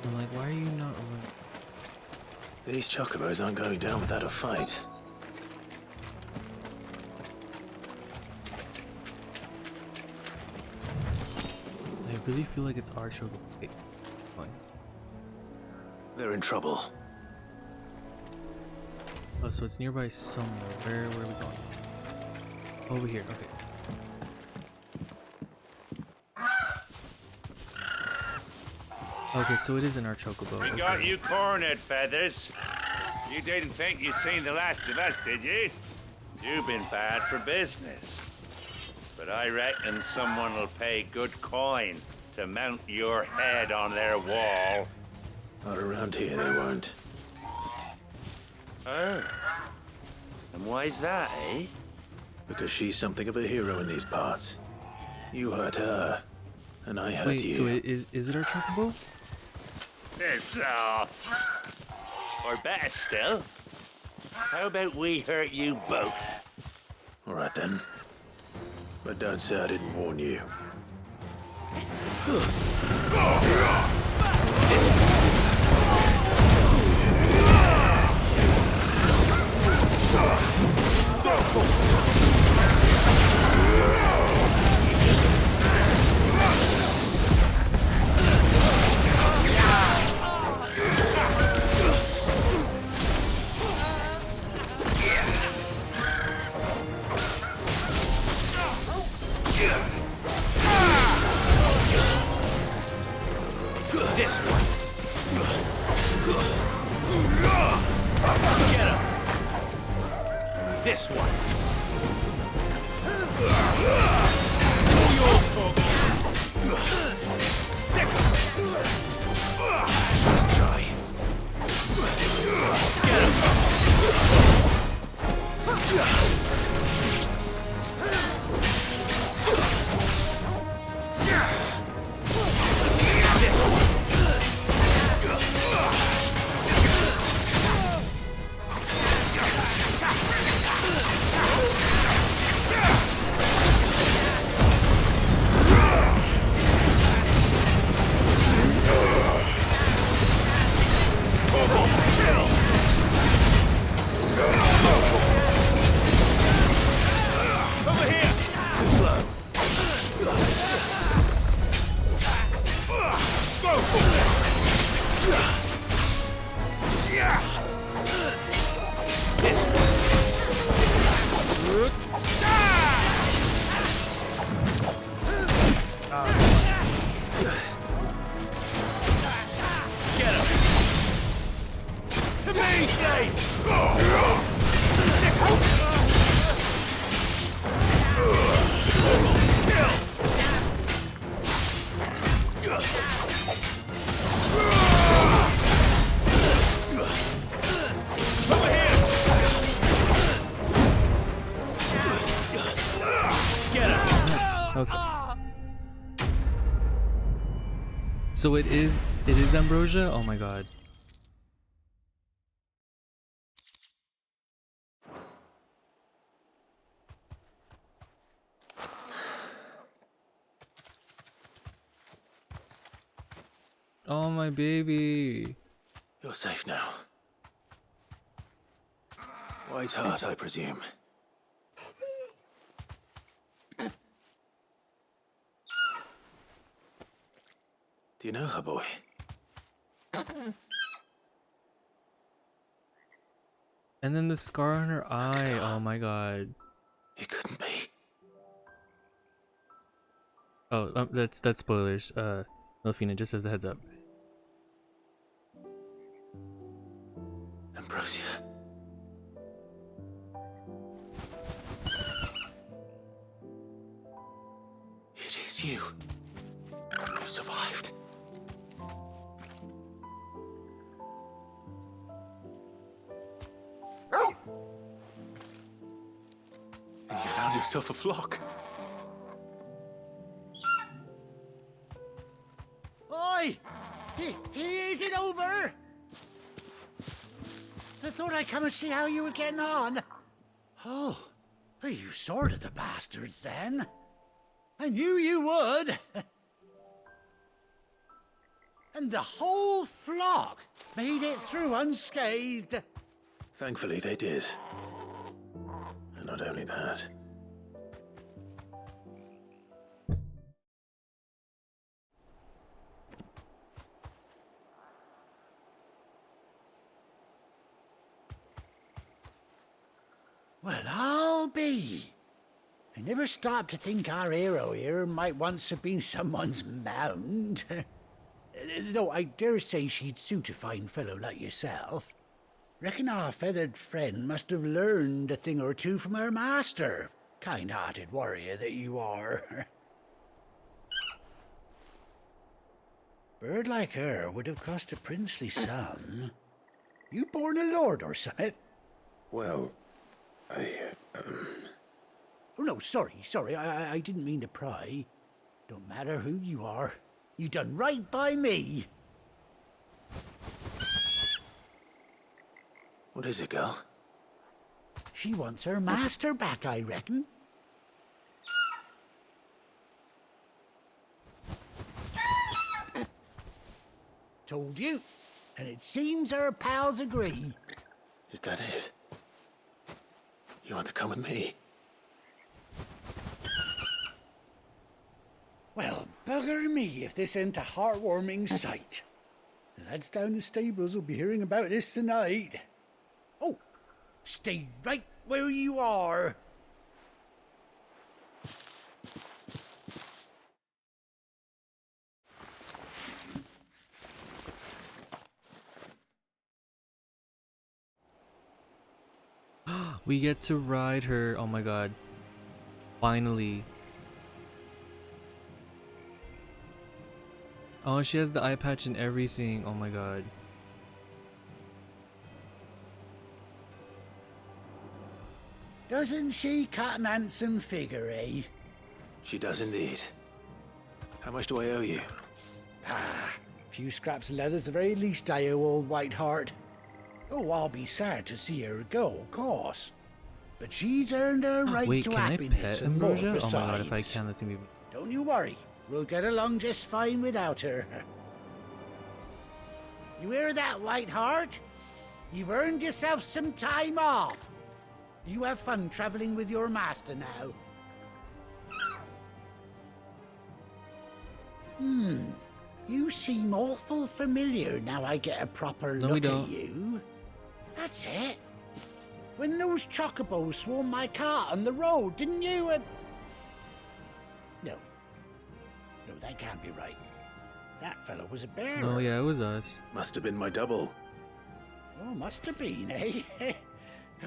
I'm like, why are you not? These chocobos aren't going down without a fight. I really feel like it's our chocobo. Wait, fine. They're in trouble. Oh, so it's nearby somewhere. Where are we going? Over here. Okay. Okay, so it is in our chocobo. We Okay. got you cornered, Feathers. You didn't think you'd seen the last of us, did you? You've been bad for business. But I reckon someone will pay good coin to mount your head on their wall. Not around here, they won't. Oh. And why's that, eh? Because she's something of a hero in these parts. You hurt her, and I hurt Wait, you. so is it our chocobo? Piss off. Or better still, how about we hurt you both? All right then. But don't say I didn't warn you. This one. Get him. This one. Yours, Torgo. Second. Let's try. Get him. This one. Over here. Too slow. Go. This one. Get him. To me, Dave. Over here. Get him. Okay. So it is ambrosia? Oh my god. Oh my baby. You're safe now. White heart, I presume. Do you know her, boy? And then the scar on her eye. Oh my god. It couldn't be. Oh, that's spoilers. Melfina, just as a heads up. Ambrosia. It is you. You survived. And You found yourself a flock. Oi! Is it over? I thought I'd come and see how you were getting on. Oh, you sorted the bastards then. I knew you would. And the whole flock made it through unscathed. Thankfully, they did. And not only that. Well, I'll be. I never stopped to think our hero here might once have been someone's mount. Though I dare say she'd suit a fine fellow like yourself. Reckon our feathered friend must have learned a thing or two from her master. Kind-hearted warrior that you are. Bird like her would have cost a princely sum. You born a lord or something? Well, Oh, no, sorry. I didn't mean to pry. Don't matter who you are. You done right by me. What is it, girl? She wants her master back, I reckon. Told you. And it seems her pals agree. Is that it? You want to come with me? Well, bugger me if this ain't a heartwarming sight. The lads down the stables will be hearing about this tonight. Oh, stay right where you are. We get to ride her. Oh my god. Finally. Oh, she has the eye patch and everything. Oh my god. Doesn't she cut an handsome figure, eh? She does indeed. How much do I owe you? Ah, a few scraps of leather's the very least I owe old Whiteheart. Oh, I'll be sad to see her go, of course. But she's earned her right Wait, to can happiness I pet and more Ambrosia? besides. Oh my god, if I can, that's gonna be... Don't you worry. We'll get along just fine without her. You hear that, Whiteheart? You've earned yourself some time off. You have fun traveling with your master now. You seem awful familiar now I get a proper No, we look at don't. you. That's it. When those chocobos swarmed my cart on the road, didn't you? No, that can't be right. That fellow was a bearer. Oh yeah, it was us. Must have been my double. Oh, must have been, eh?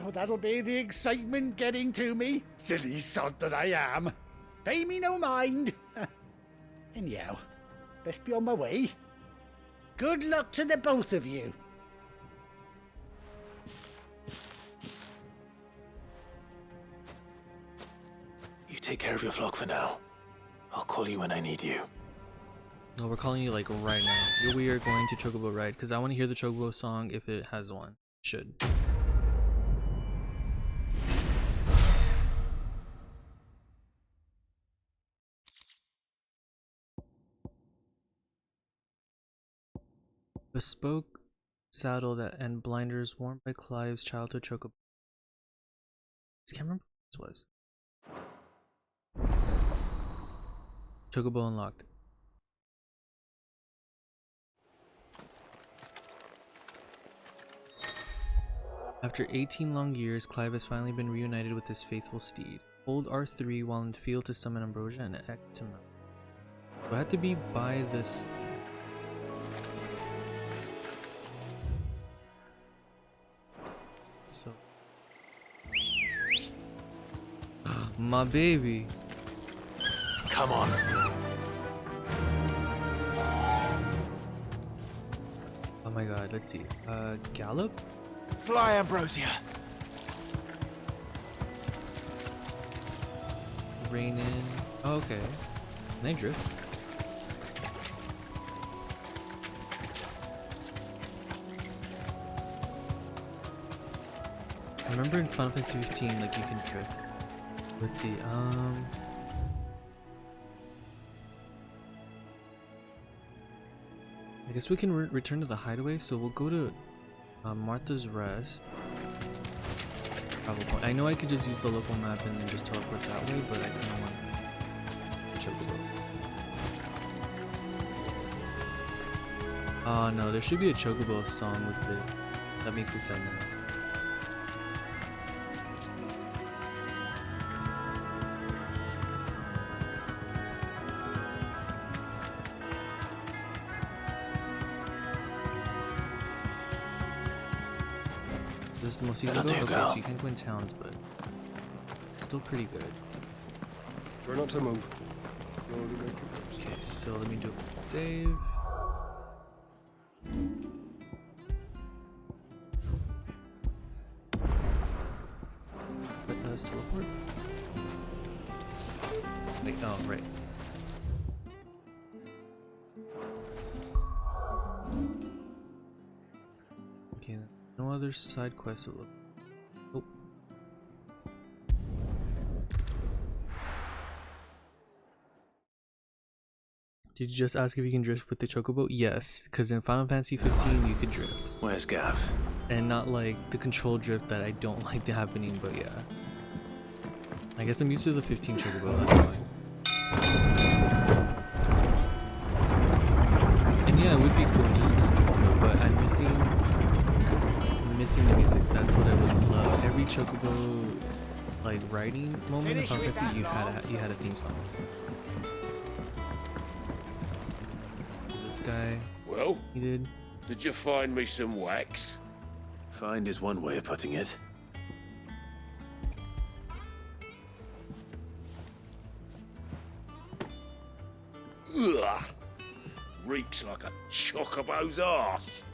Oh, that'll be the excitement getting to me. Silly sod that I am. Pay me no mind. Anyhow, best be on my way. Good luck to the both of you. You take care of your flock for now. I'll call you when I need you. No, we're calling you like right now. We are going to Chocobo Ride because I want to hear the Chocobo song if it has one. Should. Bespoke saddle that and blinders worn by Clive's childhood Chocobo. I can't remember what this was. Chocobo unlocked. After 18 long years, Clive has finally been reunited with his faithful steed. Hold R3 while in the field to summon Ambrosia and X to mount. Do I have to be by this? So, my baby. Come on. Oh my god, let's see. Gallop? Fly, Ambrosia. rain in. Oh, okay. Can I drift? I remember in Final Fantasy 15, like, you can drift. Let's see, I guess we can return to the hideaway, so we'll go to Martha's Rest. Travel point. I know I could just use the local map and then just teleport that way, but I kind of want to chocobo. Oh no, there should be a chocobo song with it. That makes me sad now. This is the most you can go? Okay, so you can go in towns, but it's still pretty good. Try not to move. Okay, so let me do a save. Let us teleport. Wait, oh, right. Okay, no other side quests to look. Oh. Did you just ask if you can drift with the chocobo? Yes, because in Final Fantasy 15 you could drift. Where's Gav? And not like the control drift that I don't like to happening, but yeah. I guess I'm used to the 15 chocobo, that's fine. And yeah, it would be cool just gonna drift through, but I'm missing the music. That's what I would love. Every chocobo like riding moment in Final Fantasy you had a theme song. This guy. Well, he did you find me some wax? Find is one way of putting it. Ugh! Reeks like a chocobo's arse.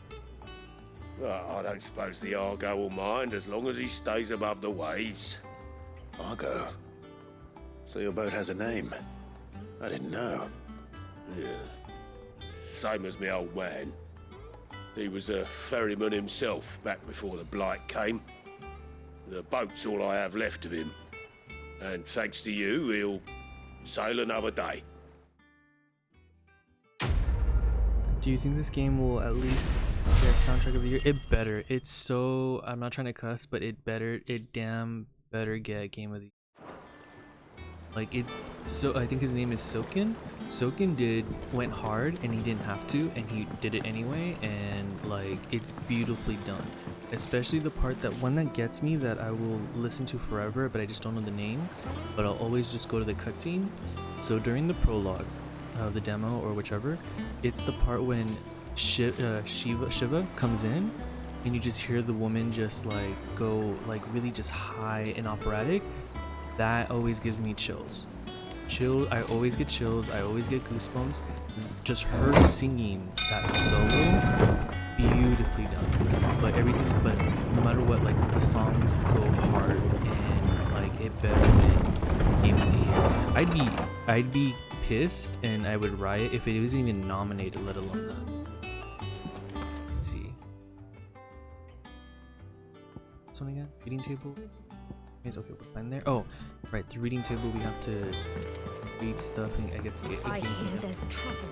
Well, I don't suppose the Argo will mind as long as he stays above the waves. Argo? So your boat has a name? I didn't know. Yeah. Same as me old man. He was a ferryman himself back before the Blight came. The boat's all I have left of him. And thanks to you, he'll sail another day. Do you think this game will at least get soundtrack of the year? It better. It's so, I'm not trying to cuss, but it damn better get game of the year. Like it, so I think his name is Soken. Soken went hard and he didn't have to, and he did it anyway, and like it's beautifully done. Especially the part that gets me, that I will listen to forever, but I just don't know the name, but I'll always just go to the cutscene. So during the prologue, the demo or whichever, it's the part when Shiva comes in, and you just hear the woman just like go like really just high and operatic. That always gives me chills. I always get chills. I always get goosebumps. Just her singing that solo, beautifully done. But no matter what, like the songs go hard, and like it better than Game of the Year. I'd be pissed and I would riot if it wasn't even nominated, let alone that. Let's see. This one again? Reading table? Okay, we're fine there. Oh, right, the reading table, we have to read stuff and I guess get I games hear in there. there's trouble.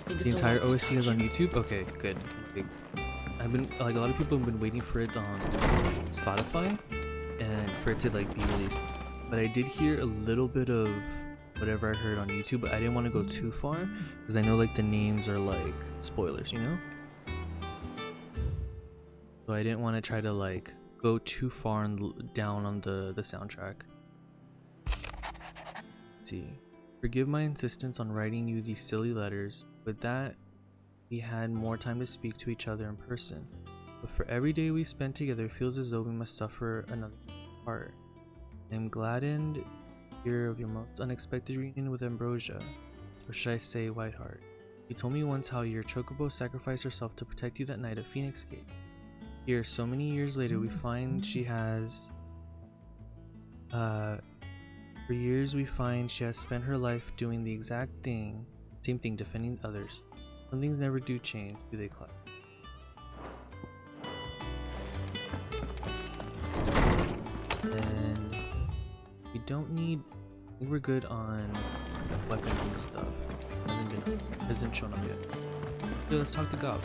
The entire OST is on YouTube? Okay, good. I've been, like, a lot of people have been waiting for it on Spotify and for it to like be released, but I did hear a little bit of whatever I heard on YouTube, but I didn't want to go too far because I know like the names are like spoilers, you know? So I didn't want to try to like go too far and down on the soundtrack. Let's see. Forgive my insistence on writing you these silly letters. With that, we had more time to speak to each other in person. But for every day we spent together, it feels as though we must suffer another part. I am gladdened to hear of your most unexpected reunion with Ambrosia, or should I say Whiteheart. You told me once how your chocobo sacrificed herself to protect you that night at Phoenix Gate. Here, so many years later, we find she has. For years, we find she has spent her life doing the exact same thing, defending others. Some things never do change, do they, Clive? And we don't need. I think we're good on weapons and stuff. Hasn't shown up yet. So let's talk to Gob.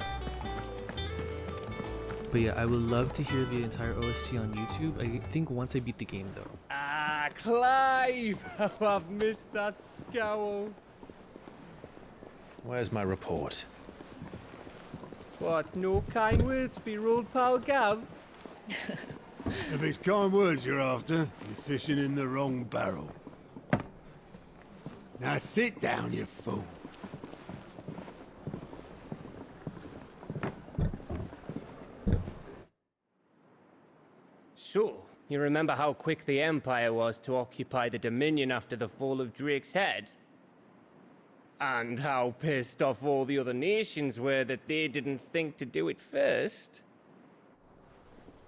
But yeah, I would love to hear the entire OST on YouTube. I think once I beat the game though. Ah, Clive! How I've missed that scowl. Where's my report? What, no kind words for your old pal Gav? If it's kind words you're after, you're fishing in the wrong barrel. Now sit down, you fool. So, you remember how quick the Empire was to occupy the Dominion after the fall of Drake's head? And how pissed off all the other nations were that they didn't think to do it first?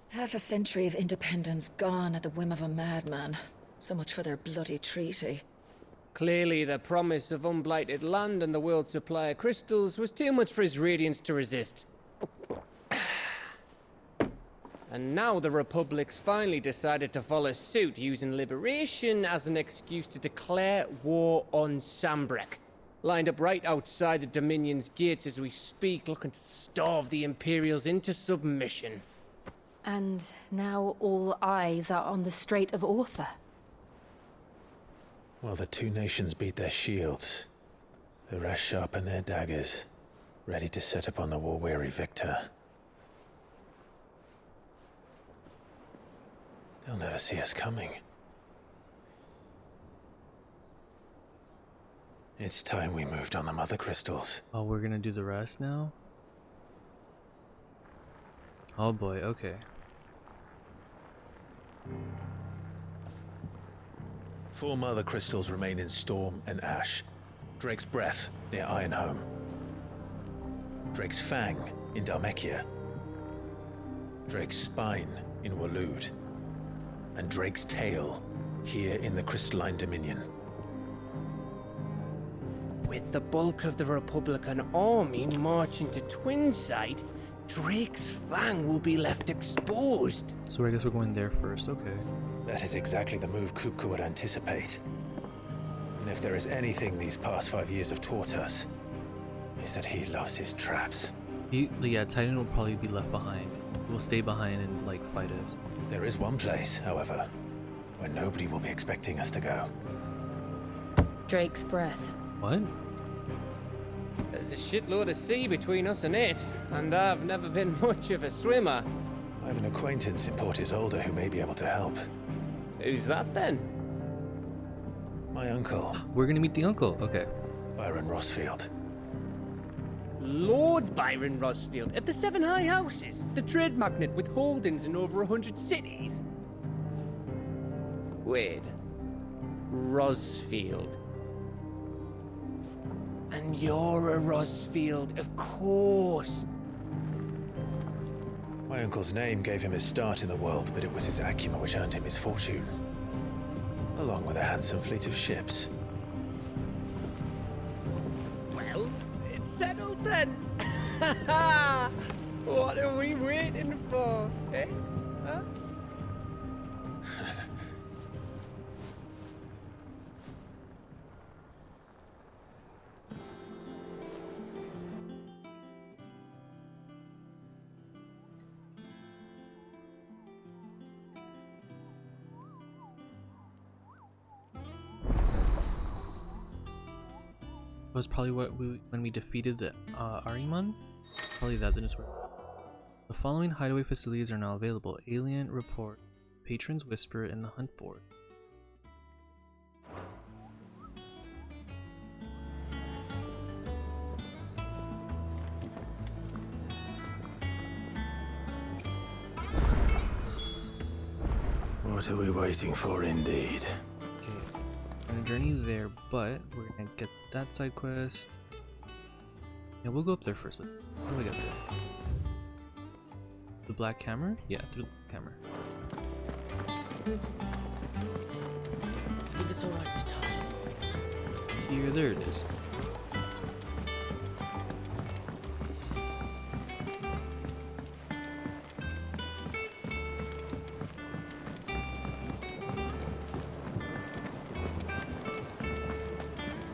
Half a century of independence gone at the whim of a madman. So much for their bloody treaty. Clearly, the promise of unblighted land and the world's supply of crystals was too much for his radiance to resist. And now the Republic's finally decided to follow suit, using liberation as an excuse to declare war on Sambrek. Lined up right outside the Dominion's gates as we speak, looking to starve the Imperials into submission. And now all eyes are on the Strait of Author. Well, the two nations beat their shields. The rest sharpen their daggers, ready to set upon the war-weary victor. They'll never see us coming. It's time we moved on the mother crystals. Oh, we're gonna do the rest now? Oh boy, okay. Four mother crystals remain in Storm and Ash. Drake's Breath near Ironhome. Drake's Fang in Dhalmekia. Drake's Spine in Waloed. And Drake's Tail here in the Crystalline Dominion. With the bulk of the Republican army marching to Twinside, Drake's Fang will be left exposed. So I guess we're going there first, okay. That is exactly the move Kupka would anticipate. And if there is anything these past 5 years have taught us, is that he loves his traps. Yeah, Titan will probably be left behind. We'll stay behind and, like, fight us. There is one place, however, where nobody will be expecting us to go. Drake's Breath. What? There's a shitload of sea between us and it, and I've never been much of a swimmer. I have an acquaintance in Port Isolde who may be able to help. Who's that then? My uncle. We're gonna meet the uncle, okay. Byron Rossfield. Lord Byron Rossfield of the Seven High Houses, the trade magnate with holdings in over 100 cities. Wait. Rossfield. And you're a Rossfield, of course. My uncle's name gave him his start in the world, but it was his acumen which earned him his fortune. Along with a handsome fleet of ships. Well, it's settled then. What are we waiting for, eh? Huh? Was probably when we defeated the Ahriman? Probably that didn't work. The following hideaway facilities are now available. Alien Report, Patron's Whisper, and the Hunt Board. What are we waiting for indeed? We're gonna journey there, but we're gonna get that side quest. Yeah, we'll go up there first. How do we get there? The black camera? Yeah, through the camera. I think it's alright to touch. Here, there it is.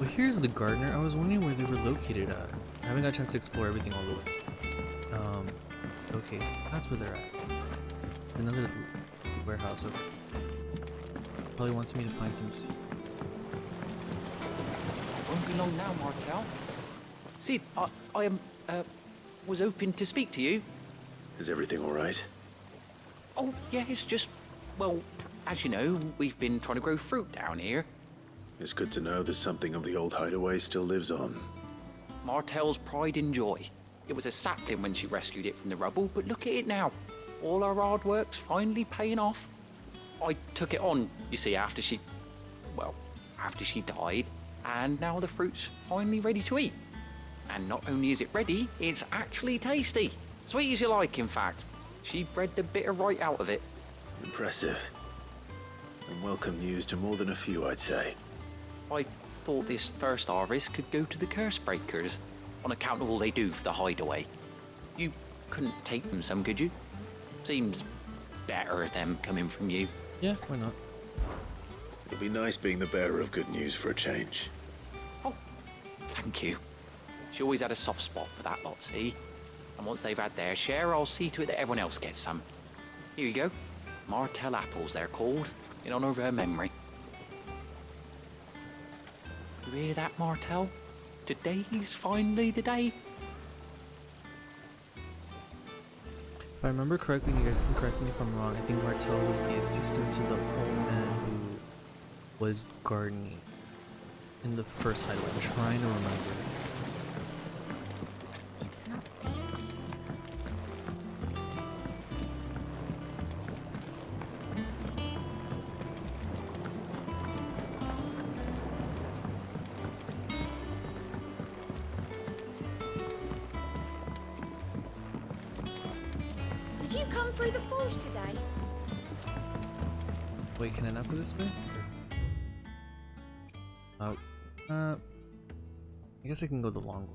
Well, here's the gardener. I was wondering where they were located at. I haven't got a chance to explore everything all the way. Okay, so that's where they're at. Another warehouse over. Probably wants me to find some seed. Won't be long now, Martel. Sid, I was hoping to speak to you. Is everything all right? Oh, yeah, it's just, well, as you know, we've been trying to grow fruit down here. It's good to know that something of the old hideaway still lives on. Martel's pride and joy. It was a sapling when she rescued it from the rubble, but look at it now. All our hard work's finally paying off. I took it on, you see, after she died, and now the fruit's finally ready to eat. And not only is it ready, it's actually tasty. Sweet as you like, in fact. She bred the bitter right out of it. Impressive. And welcome news to more than a few, I'd say. I thought this first harvest could go to the curse breakers, on account of all they do for the hideaway. You couldn't take them some, could you? Seems better them coming from you. Yeah, why not? It'll be nice being the bearer of good news for a change. Oh, thank you. She always had a soft spot for that lot, see? And once they've had their share, I'll see to it that everyone else gets some. Here you go. Martel apples, they're called, in honor of her memory. You hear that, Martel? Today's finally the day. If I remember correctly, you guys can correct me if I'm wrong, I think Martel was the assistant to the old man who was gardening in the first hideaway. I'm trying to remember. It's not Did you come through the forge today? Wait, can I not go this way? Oh, I guess I can go the long way.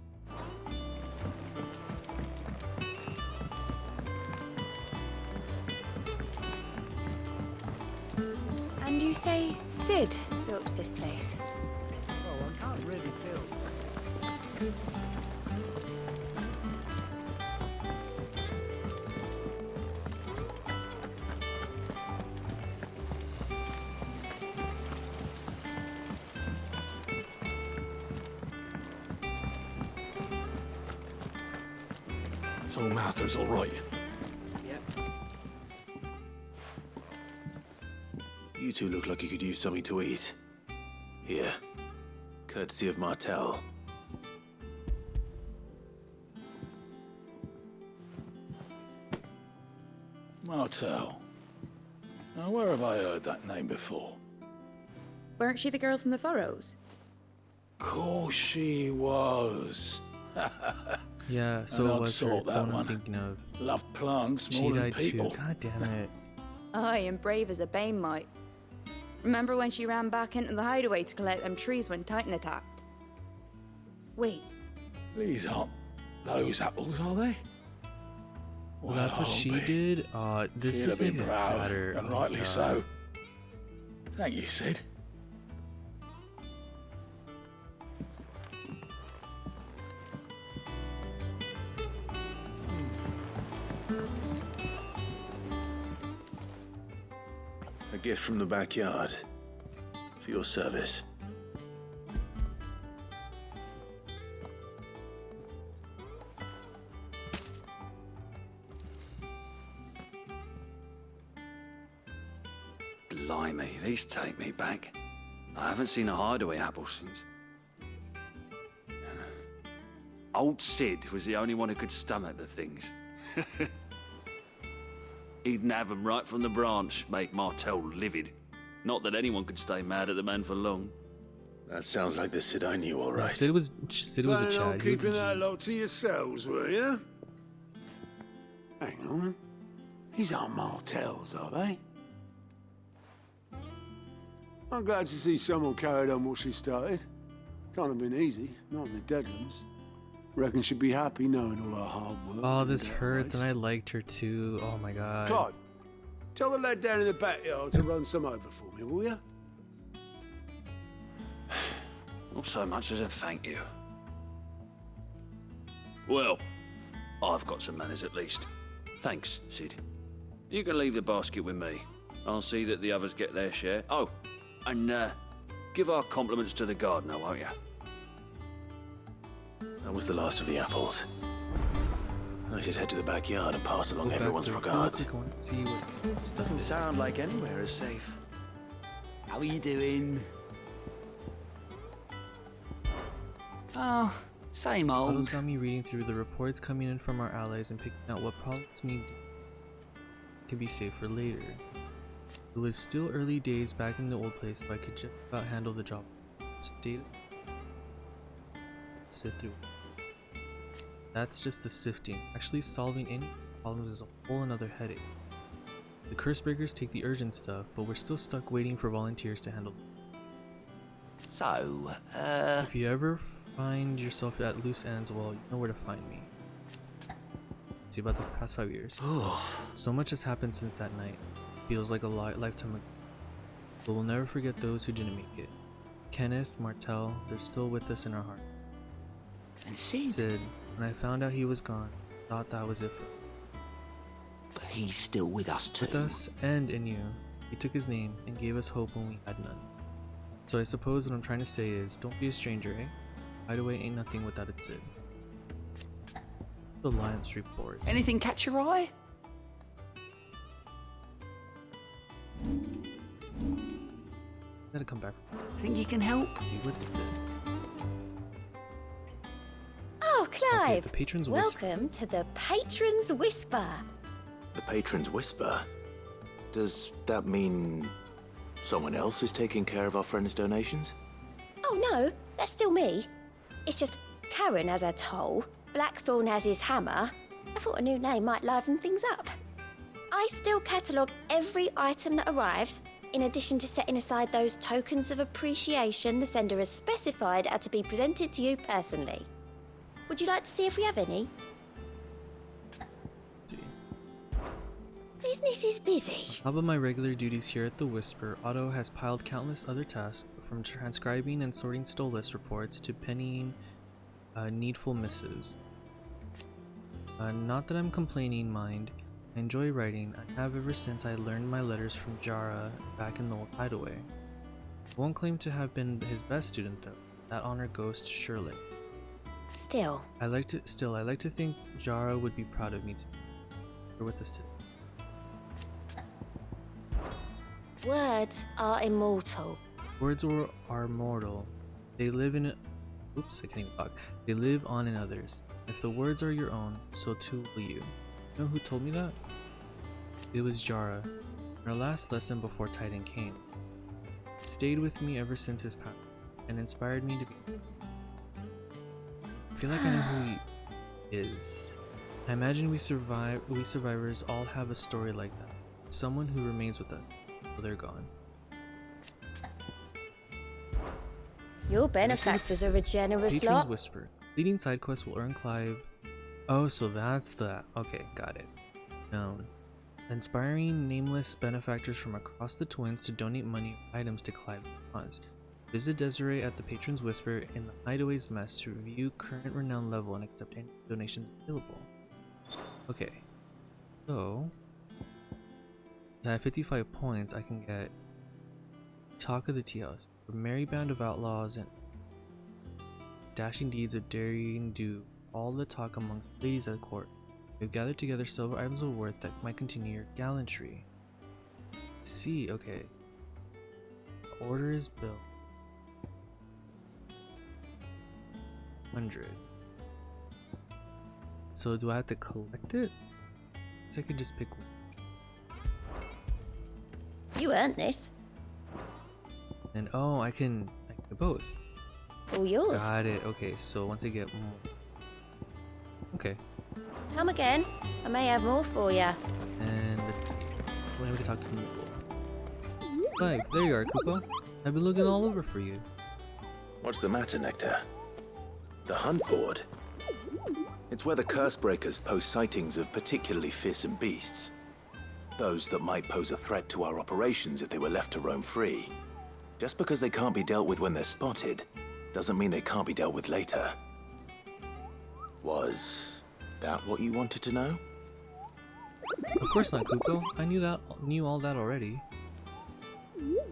And you say Sid built this place? Oh, I can't really build. So Martha's all right. You two look like you could use something to eat. Here, courtesy of Martel. Martel. Now, where have I heard that name before? Weren't she the girl from the Furrows? Course she was. Yeah, so An it odd was her. sort, It's the that one I'm one. thinking of. Loved plants She more than died people. too. God damn it. Aye, and brave as a bane might. Remember when she ran back into the hideaway to collect them trees when Titan attacked? Wait, These aren't those apples, are they? Well, that's what I'll she be. did. This She'll just have makes been it proud, sadder. and Oh, rightly God. so. Thank you, Sid. A gift from the backyard. For your service. Blimey, these take me back. I haven't seen a hideaway apple since. Old Sid was the only one who could stomach the things. He'd nab 'em right from the branch, make Martel livid. Not that anyone could stay mad at the man for long. That sounds like the Sid I knew, all Yeah, right. Sid was a Planning on Chad. He was a keeping G. that lot to yourselves, were you? Hang on. These aren't Martells, are they? I'm glad to see someone carried on what she started. Can't have been easy, not in the Deadlands. Reckon she'd be happy knowing all her hard work. Oh, this hurts, and I liked her too. Oh my god. Clive, tell the lad down in the backyard to run some over for me, will you? Not so much as a thank you. Well, I've got some manners at least. Thanks, Sid. You can leave the basket with me. I'll see that the others get their share. Oh, and give our compliments to the gardener, won't you? That was the last of the apples. I should head to the backyard and pass along everyone's regards. Doesn't sound like anywhere is safe. How are you doing? Oh, same old. Otto's got me reading through the reports coming in from our allies and picking out what problems can be saved for later. It was still early days back in the old place, so I could just about handle the job. Sit through. That's just the sifting. Actually solving any problems is a whole another headache. The Cursebreakers take the urgent stuff, but we're still stuck waiting for volunteers to handle it. So, if you ever find yourself at loose ends, well, you know where to find me. See, about the past 5 years. So much has happened since that night. Feels like a lifetime ago. But we'll never forget those who didn't make it. Kenneth, Martell, they're still with us in our heart. And Sid? Sid, when I found out he was gone, thought that was it for him. But he's still with us too. With us and in you. He took his name and gave us hope when we had none. So I suppose what I'm trying to say is, don't be a stranger, eh? Hideaway ain't nothing without its Sid. The Alliance report. Anything catch your eye? Gotta come back. Think you can help? Let's see, what's this? Oh, Clive! Okay, the Patron's Whisper. Welcome to the Patron's Whisper. The Patron's Whisper? Does that mean someone else is taking care of our friend's donations? Oh no, that's still me. It's just Karen has her toll, Blackthorn has his hammer. I thought a new name might liven things up. I still catalogue every item that arrives, in addition to setting aside those tokens of appreciation the sender has specified are to be presented to you personally. Would you like to see if we have any? Business is busy. On top of my regular duties here at the Whisper, Otto has piled countless other tasks, from transcribing and sorting stole list reports to penning needful missives. Not that I'm complaining, mind. I enjoy writing. I have ever since I learned my letters from Jara back in the old hideaway. I won't claim to have been his best student though. That honor goes to Shirley. Still. I like to think Jara would be proud of me too. You're with us today. Words are immortal. Words are mortal. They live in oops, I can't even talk. They live on in others. If the words are your own, so too will you. You know who told me that? It was Jara, in our last lesson before Titan came. It stayed with me ever since his passing, and inspired me to be. I feel like I know who he is. I imagine we survivors all have a story like that. Someone who remains with us, till they're gone. Your benefactors are a generous Patron's lot. Whisper. Leading side quests will earn Clive. Oh, so that's the. Okay, got it. Known. Inspiring nameless benefactors from across the Twins to donate money or items to Clive's cause. Visit Desiree at the Patron's Whisper in the Hideaway's Mess to review current renown level and accept any donations available. Okay. So. Since I have 55 points, I can get Talk of the Tea House. A merry band of outlaws and dashing deeds of daring do all the talk amongst ladies at court. We've gathered together silver items of worth that might continue your gallantry. See, okay. The order is built. 100. So do I have to collect it? So I could just pick one. You earned this. And oh, I can do both. All yours. Got it. Okay, so once I get more. Okay. Come again. I may have more for you. And the let's see. When we can talk to the Moogle. Clive, there you are, Kupo. I've been looking all over for you. What's the matter, Nectar? The hunt board? It's where the Cursebreakers post sightings of particularly fearsome beasts. Those that might pose a threat to our operations if they were left to roam free. Just because they can't be dealt with when they're spotted, doesn't mean they can't be dealt with later. Was that what you wanted to know? Of course not, Kupo. I knew all that already.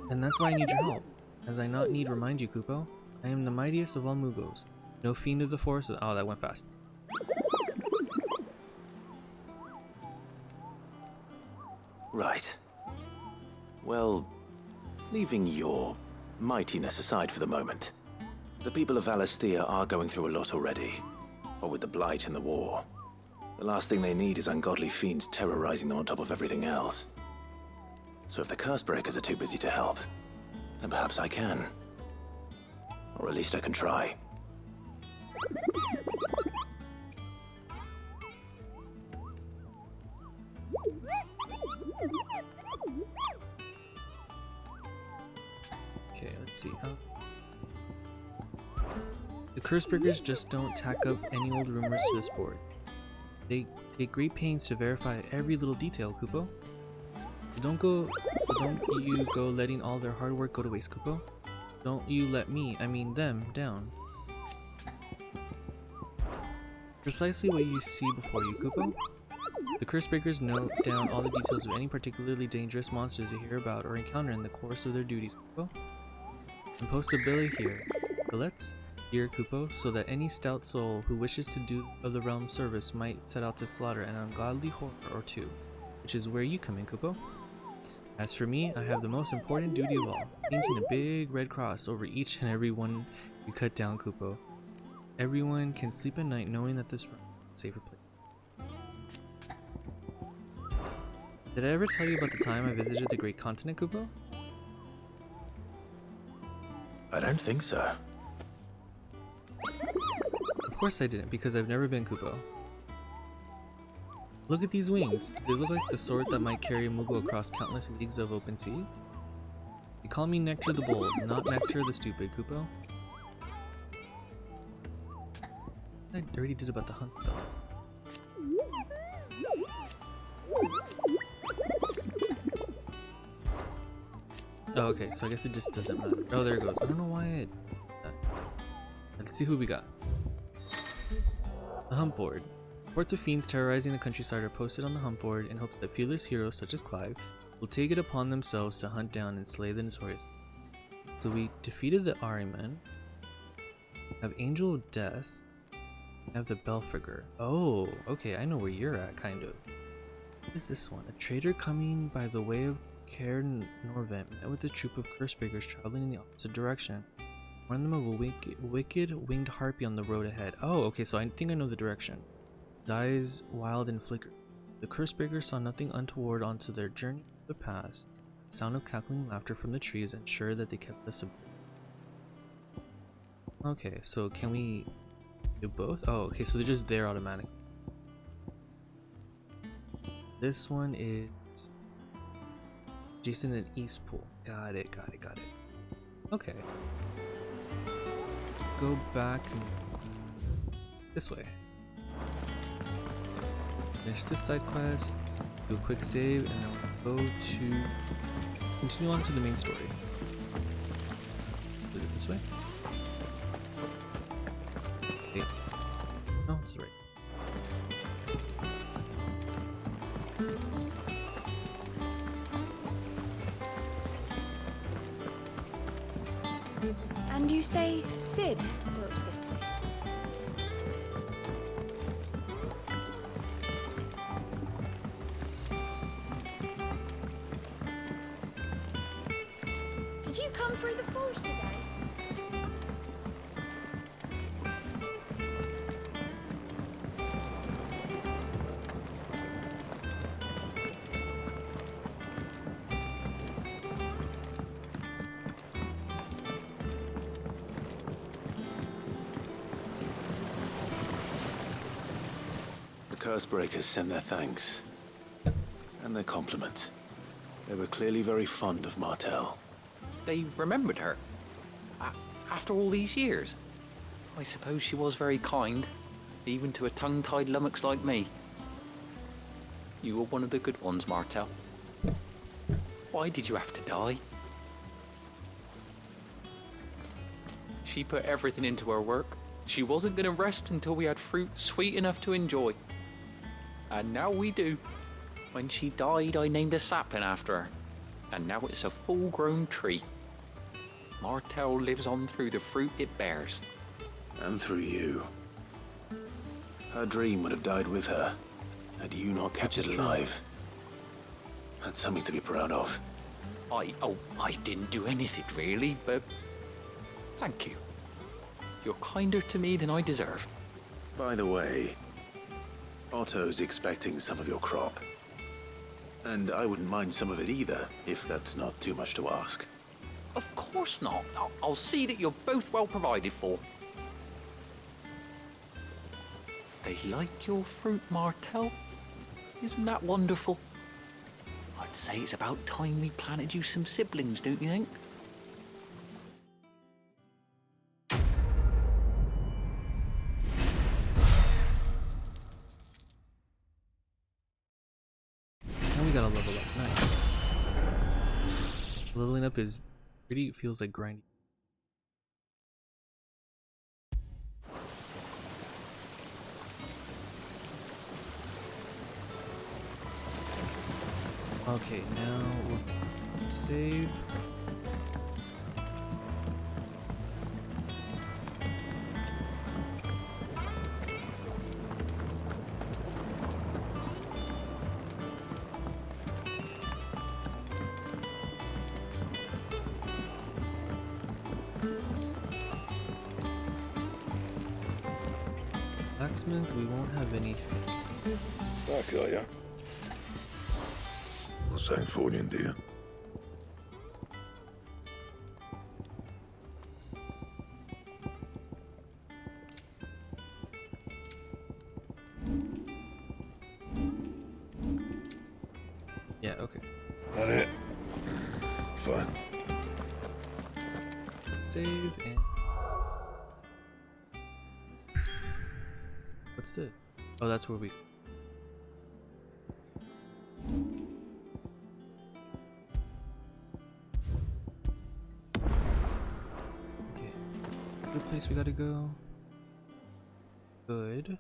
And that's why I need your help. As I not need remind you, Kupo, I am the mightiest of all Moogles. No fiend of the forest. Oh, that went fast. Right. Well, leaving your mightiness aside for the moment, the people of Alastia are going through a lot already. What with the Blight and the war. The last thing they need is ungodly fiends terrorizing them on top of everything else. So if the Cursebreakers are too busy to help, then perhaps I can. Or at least I can try. Okay, let's see. The Cursebreakers just don't tack up any old rumors to this board. They take great pains to verify every little detail, Kupo. Don't you go letting all their hard work go to waste, Kupo. Don't you let me, I mean them, down. Precisely what you see before you, Kupo. The Cursebreakers note down all the details of any particularly dangerous monsters they hear about or encounter in the course of their duties, Kupo. And post a billet here, Kupo, so that any stout soul who wishes to do of the realm service might set out to slaughter an ungodly horror or two, which is where you come in, Kupo. As for me, I have the most important duty of all, painting a big red cross over each and every one you cut down, Kupo. Everyone can sleep at night knowing that this room is a safer place. Did I ever tell you about the time I visited the Great Continent, Kupo? I don't think so. Of course I didn't, because I've never been, Kupo. Look at these wings. They look like the sort that might carry a Moogle across countless leagues of open sea. You call me Nectar the Bold, not Nectar the Stupid, Kupo. I already did about the hunts, though. Oh, okay, so I guess it just doesn't matter. Oh, there it goes. I don't know why it... Let's see who we got. The Hunt Board. Reports of fiends terrorizing the countryside are posted on the Hunt Board in hopes that fearless heroes such as Clive will take it upon themselves to hunt down and slay the notorious. So we defeated the Ahriman, have Angel of Death, have the Belfriger. Oh, okay, I know where you're at, kind of. What is this one? A trader coming by the way of Caer Norvent met with a troop of Cursebreakers traveling in the opposite direction. Warn them of a wicked winged harpy on the road ahead. Oh, okay, so I think I know the direction. His eyes wild and flickered. The Cursebreakers saw nothing untoward onto their journey to the pass. The sound of cackling laughter from the trees ensured that they kept us subdued. Okay, so can we do both? Oh, okay, so they're just there automatically. This one is Jason and Eastpool. Got it. Okay. Go back this way. Finish this side quest, do a quick save, and then we'll go to continue on to the main story. Do it this way. Okay. No, it's right. And you say Sid built this place? Did you come through the forge today? The Cursebreakers send their thanks. And And their compliments. They were clearly very fond of Martell. They remembered her. After all these years. I suppose she was very kind, even to a tongue-tied lummox like me. You were one of the good ones, Martell. Why did you have to die? She put everything into her work. She wasn't going to rest until we had fruit sweet enough to enjoy. And now we do. When she died, I named a sapling after her. And now it's a full-grown tree. Martell lives on through the fruit it bears. And through you. Her dream would have died with her, had you not kept it alive. That's something to be proud of. I didn't do anything really, but thank you. You're kinder to me than I deserve. By the way, Otto's expecting some of your crop. And I wouldn't mind some of it either, if that's not too much to ask. Of course not. I'll see that you're both well provided for. They like your fruit, Martell. Isn't that wonderful? I'd say it's about time we planted you some siblings, don't you think? Now we gotta level up. Nice. Leveling up is pretty, feels like grinding. Okay, now we'll save. Blacksmith, we won't have anything. Back, are ya? Not saying Fornian, do you? Yeah, okay. That it? Fine. Save and... What's this? Oh, that's where we... Okay. Good place we gotta go. Good.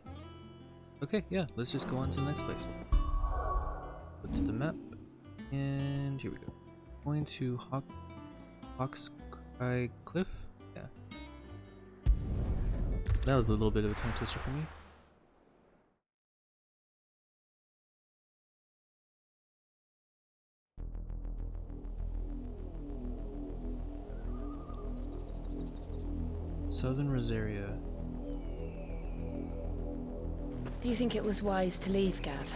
Okay, yeah, let's just go on to the next place. Go to the map. And here we go. Going to Hawkscry Cliff? Yeah. That was a little bit of a tongue twister for me. Southern Rosaria. Do you think it was wise to leave, Gav?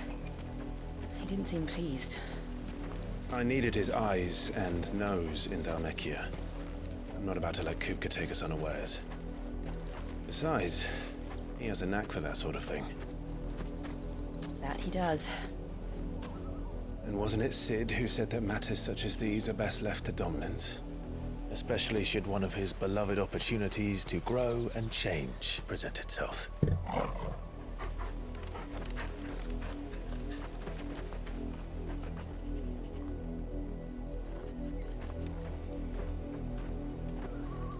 He didn't seem pleased. I needed his eyes and nose in Dhalmekia. I'm not about to let Kupka take us unawares. Besides, he has a knack for that sort of thing. That he does. And wasn't it Sid who said that matters such as these are best left to dominance? Especially should one of his beloved opportunities to grow and change present itself.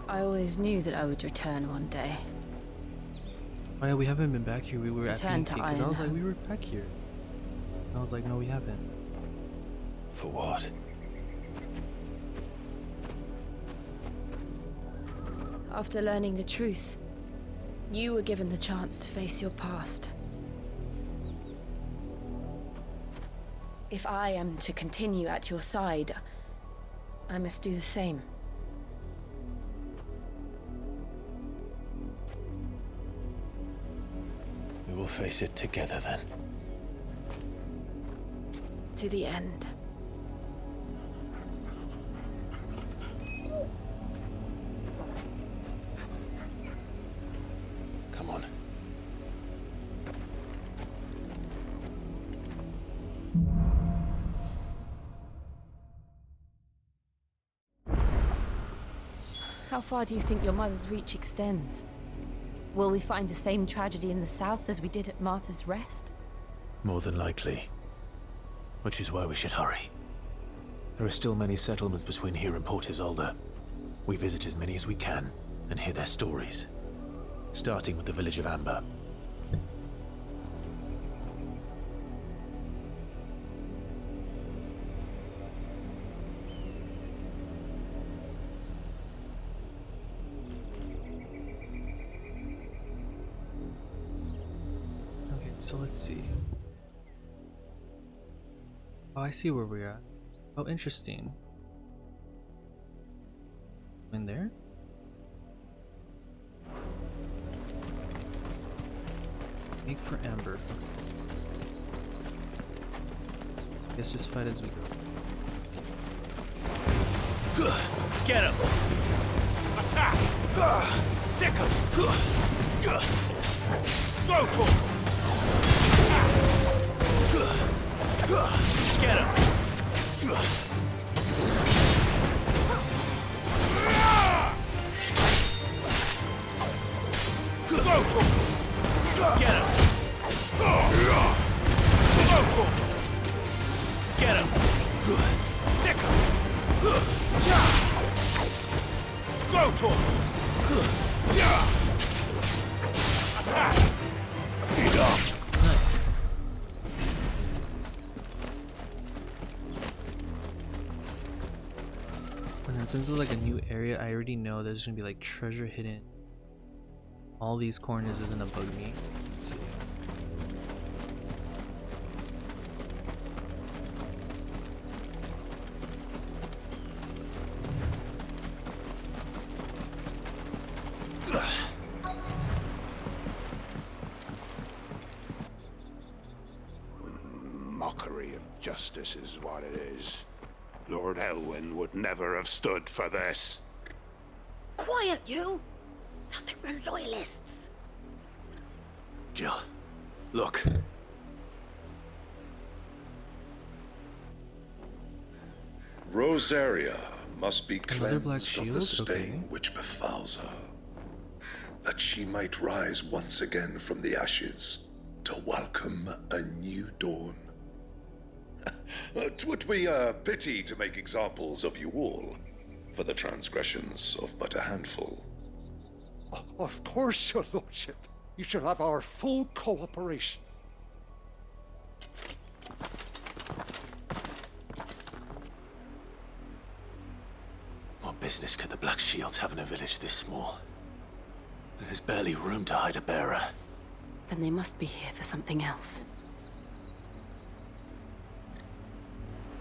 I always knew that I would return one day. Oh yeah, we haven't been back here. We were at Return to Fantasy because I was like, Ironham. we were back here. And I was like, no, we haven't. For what? After learning the truth, you were given the chance to face your past. If I am to continue at your side, I must do the same. We will face it together then. To the end. Come on. How far do you think your mother's reach extends? Will we find the same tragedy in the south as we did at Martha's Rest? More than likely. Which is why we should hurry. There are still many settlements between here and Port Isolde. We visit as many as we can and hear their stories. Starting with the village of Amber. Okay, so let's see. Oh, I see where we're at. Oh, interesting. In there? Make for Amber. Guess just fight as we go. Get him! Attack! Sick him! Throw to him! Get him! Throw to him! Get him! Throw to him! Get him! Sick him! Throw to him! Attack! Nice. And then since it's like a new area, I already know there's gonna be like treasure hidden. All these corners isn't a bug me. Let's see. Mockery of justice is what it is. Lord Elwyn would never have stood for this. Quiet, you! Thought they were loyalists. Jill, look. Rosaria must be Another black cleansed of shield? the stain Okay. which befouls her, that she might rise once again from the ashes to welcome a new dawn. 'Twould be a pity to make examples of you all, for the transgressions of but a handful. Of course, your lordship. You shall have our full cooperation. What business could the Black Shields have in a village this small? There's barely room to hide a bearer. Then they must be here for something else.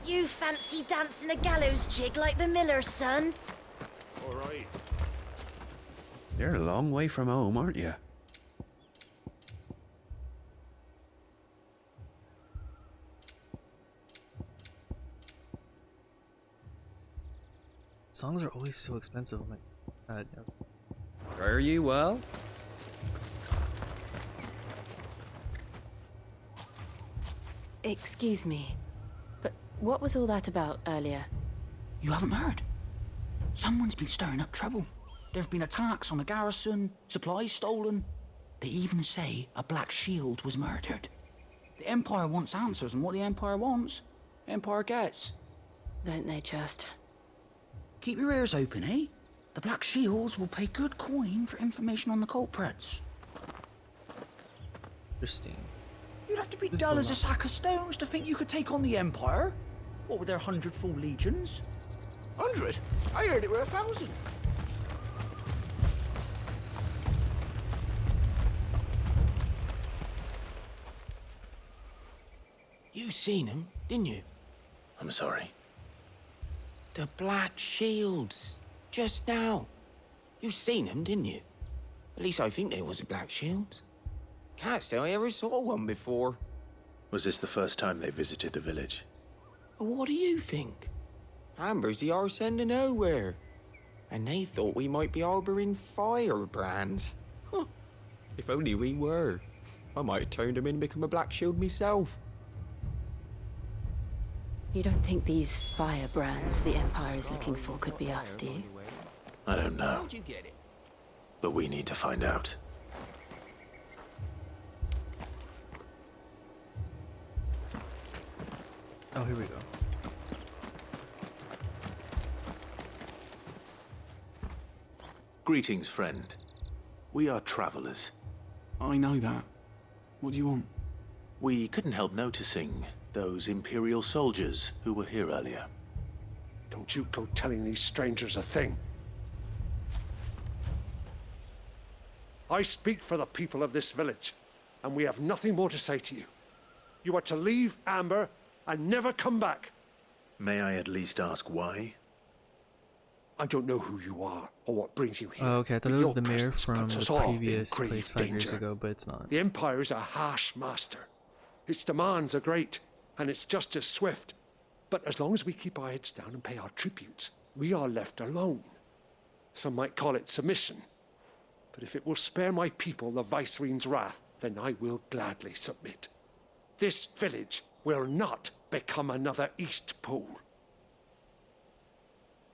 You fancy dancing a gallows jig like the miller's son? All right. You're a long way from home, aren't you? Songs are always so expensive. I'm like, Fare you well? Excuse me, but what was all that about earlier? You haven't heard? Someone's been stirring up trouble. There've been attacks on the garrison, supplies stolen. They even say a Black Shield was murdered. The Empire wants answers, and what the Empire wants, the Empire gets. Don't they just? Keep your ears open, eh? The Black Shields will pay good coin for information on the culprits. Interesting. You'd have to be This dull is as a sack of stones to think you could take on the Empire. What with their 100 full legions? 100? I heard it were 1,000. You seen them, didn't you? I'm sorry. The Black Shields. Just now. You seen them, didn't you? At least I think there was a Black Shield. Can't say I ever saw one before. Was this the first time they visited the village? What do you think? Amber's the arse end of nowhere. And they thought we might be harbouring firebrands. Huh. If only we were. I might have turned them in and become a Black Shield myself. You don't think these firebrands the Empire is looking for could be us, do you? I don't know. How'd you get it? But we need to find out. Oh, here we go. Greetings, friend. We are travelers. I know that. What do you want? We couldn't help noticing those Imperial soldiers who were here earlier. Don't you go telling these strangers a thing. I speak for the people of this village, and we have nothing more to say to you. You are to leave Amber and never come back. May I at least ask why? I don't know who you are or what brings you here. Oh, okay, I thought but it was your the mayor presence from puts us the all in previous grave place 5 years danger. ago, but it's not. The Empire is a harsh master. Its demands are great, and its justice swift. But as long as we keep our heads down and pay our tributes, we are left alone. Some might call it submission. But if it will spare my people the Viceroy's wrath, then I will gladly submit. This village will not become another East Pool.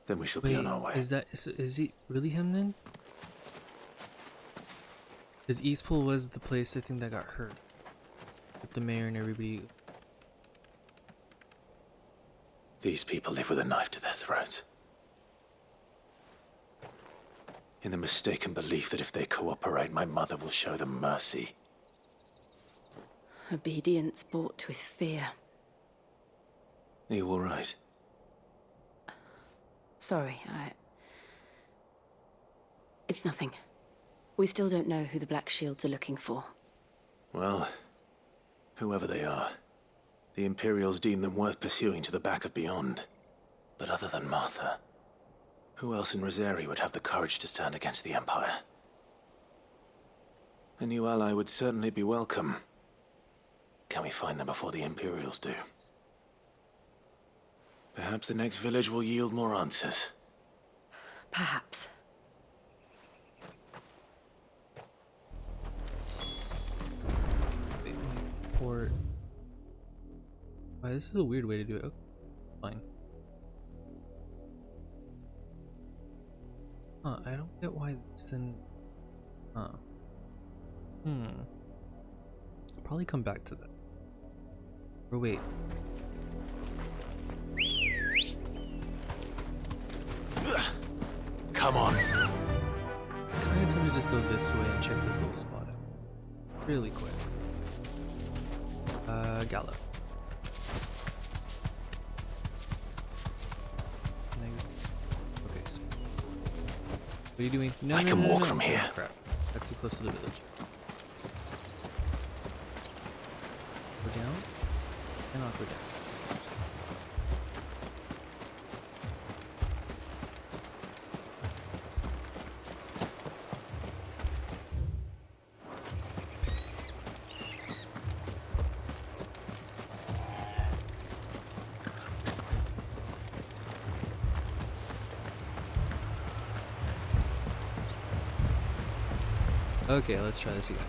Then we shall Wait, be on our way. is he really him then? Because Eastpool was the place I think that got hurt. With the mayor and everybody. These people live with a knife to their throats. In the mistaken belief that if they cooperate, my mother will show them mercy. Obedience bought with fear. Are you all right? Sorry, It's nothing. We still don't know who the Black Shields are looking for. Well, whoever they are, the Imperials deem them worth pursuing to the back of beyond. But other than Martha, who else in Rosari would have the courage to stand against the Empire? A new ally would certainly be welcome. Can we find them before the Imperials do? Perhaps the next village will yield more answers. Perhaps. Port. Wow, this is a weird way to do it. Okay, fine. Huh, I don't get why this then. Huh. I'll probably come back to that. Or wait. Come on. I'm kind of tempted to just go this way and check this little spot out. Really quick. Gallop. Okay, so. What are you doing? No, I no, can no, walk no. from here. Oh, crap. That's too close to the village. Go down. And I'll go down. Okay, let's try this again.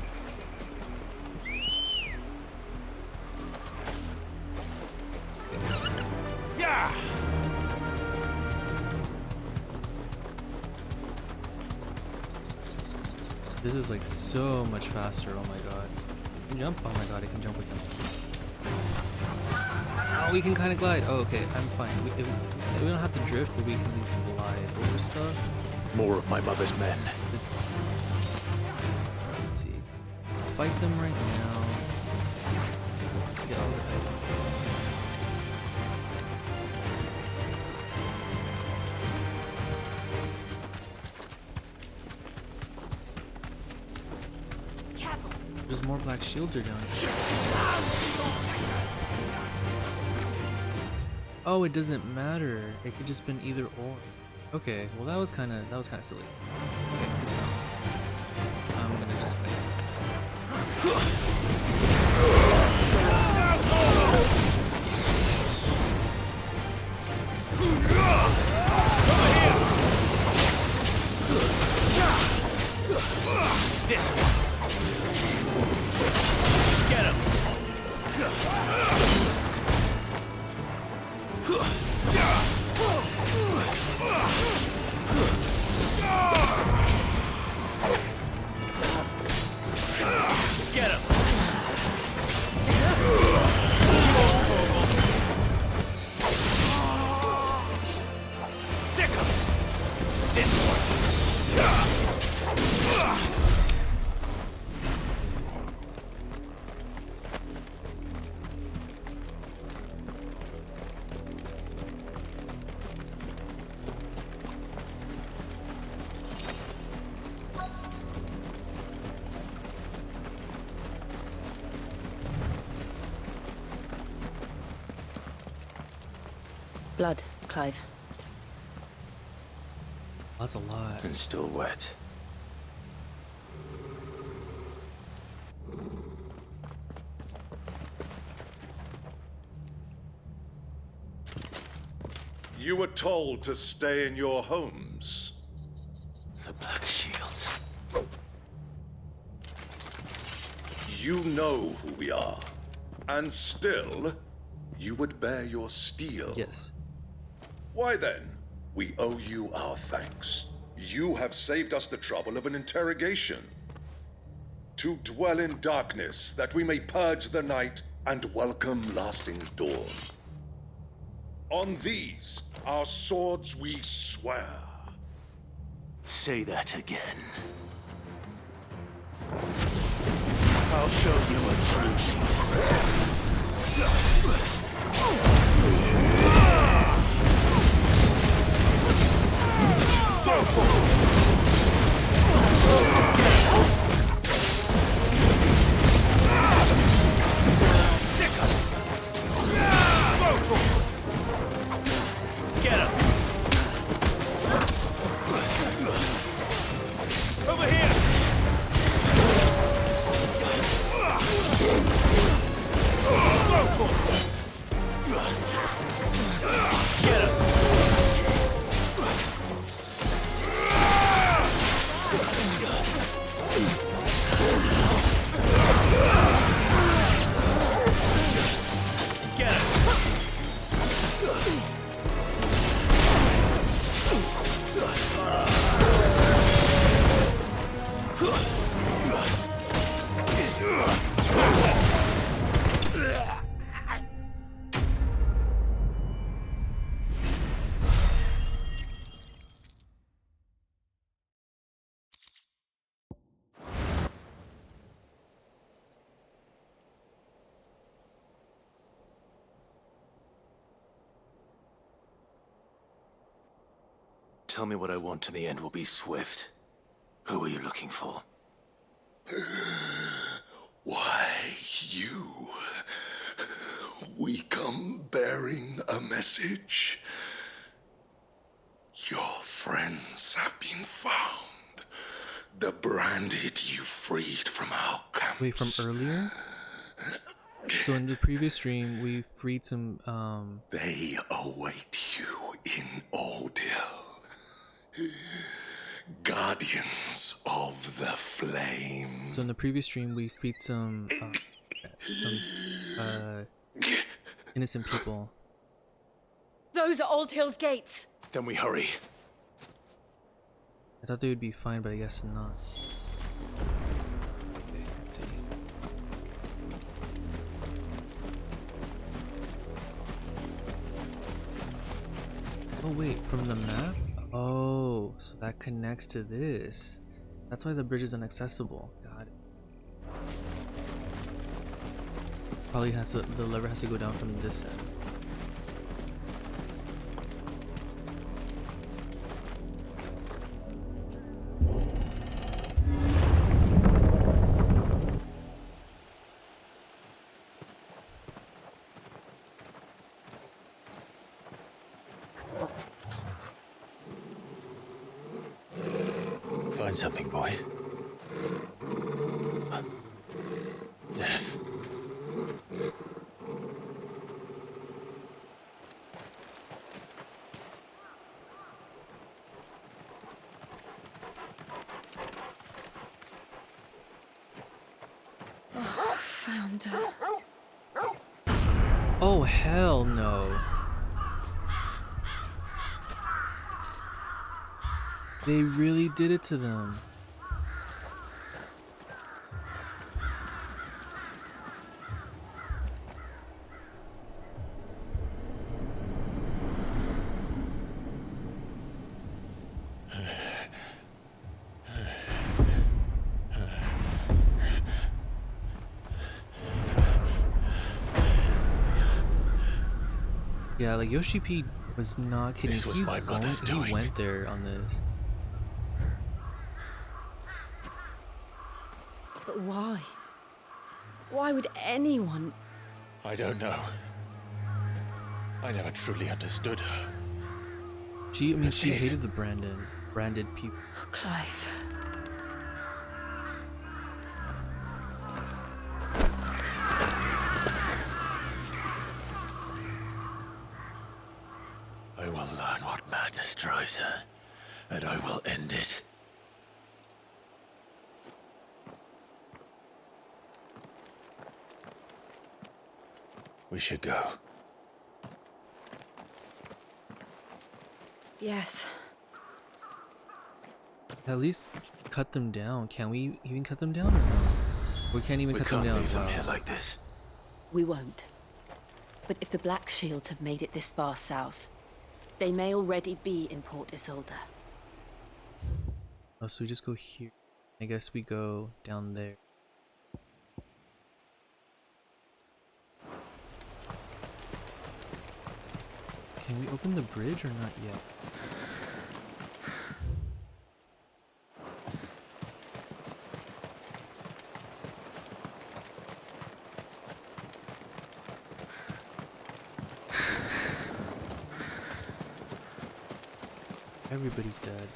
Yeah! This is like so much faster. Oh my god. I can jump? Oh my god, I can jump with him. Oh, we can kind of glide. Oh, okay, I'm fine. We don't have to drift, but we can glide over stuff. More of my mother's men. Let's see. Fight them right now. Get all of it. There's more black shields are down here. Oh, it doesn't matter. It could just been either or. Okay, well that was kind of silly. Okay, dismount. I'm gonna just fight. This one. Get him. Blood, Clive. That's a lot. And still wet. You were told to stay in your homes. The Black Shields. You know who we are. And still, you would bear your steel. Yes. Why then? We owe you our thanks. You have saved us the trouble of an interrogation. To dwell in darkness, that we may purge the night and welcome lasting dawn. On these, our swords we swear. Say that again. I'll show you a true shield. Get him! Over here! Get him! Get him! Tell me what I want and the end will be swift. Who are you looking for? Why, you. We come bearing a message. Your friends have been found. The branded you freed from our camps. Wait, from earlier? So in the previous stream, we freed some, They await you in Ordeal. Guardians of the Flame. So in the previous stream, we freed some innocent people. Those are Old Hill's gates. Then we hurry. I thought they would be fine, but I guess not. Okay, let's see. Oh wait, from the map? Oh, so that connects to this. That's why the bridge is inaccessible. Got it. Probably has to, the lever has to go down from this end. Find something, boy. Death. Oh, found her. Oh, hell no. They really did it to them. Yeah, like Yoshi P was not kidding. This was my mother's doing. He went there on this. But why? Why would anyone? I don't know. I never truly understood her. She hated the branded people. Oh, Clive. I will learn what madness drives her, and I will end it. We should go. Yes. At least cut them down. Can we even cut them down or no? We can't even cut them down. We can't leave them here like this. We won't. But if the Black Shields have made it this far south, they may already be in Port Isolde. Oh, so we just go here. I guess we go down there. Can we open the bridge or not yet? Everybody's dead.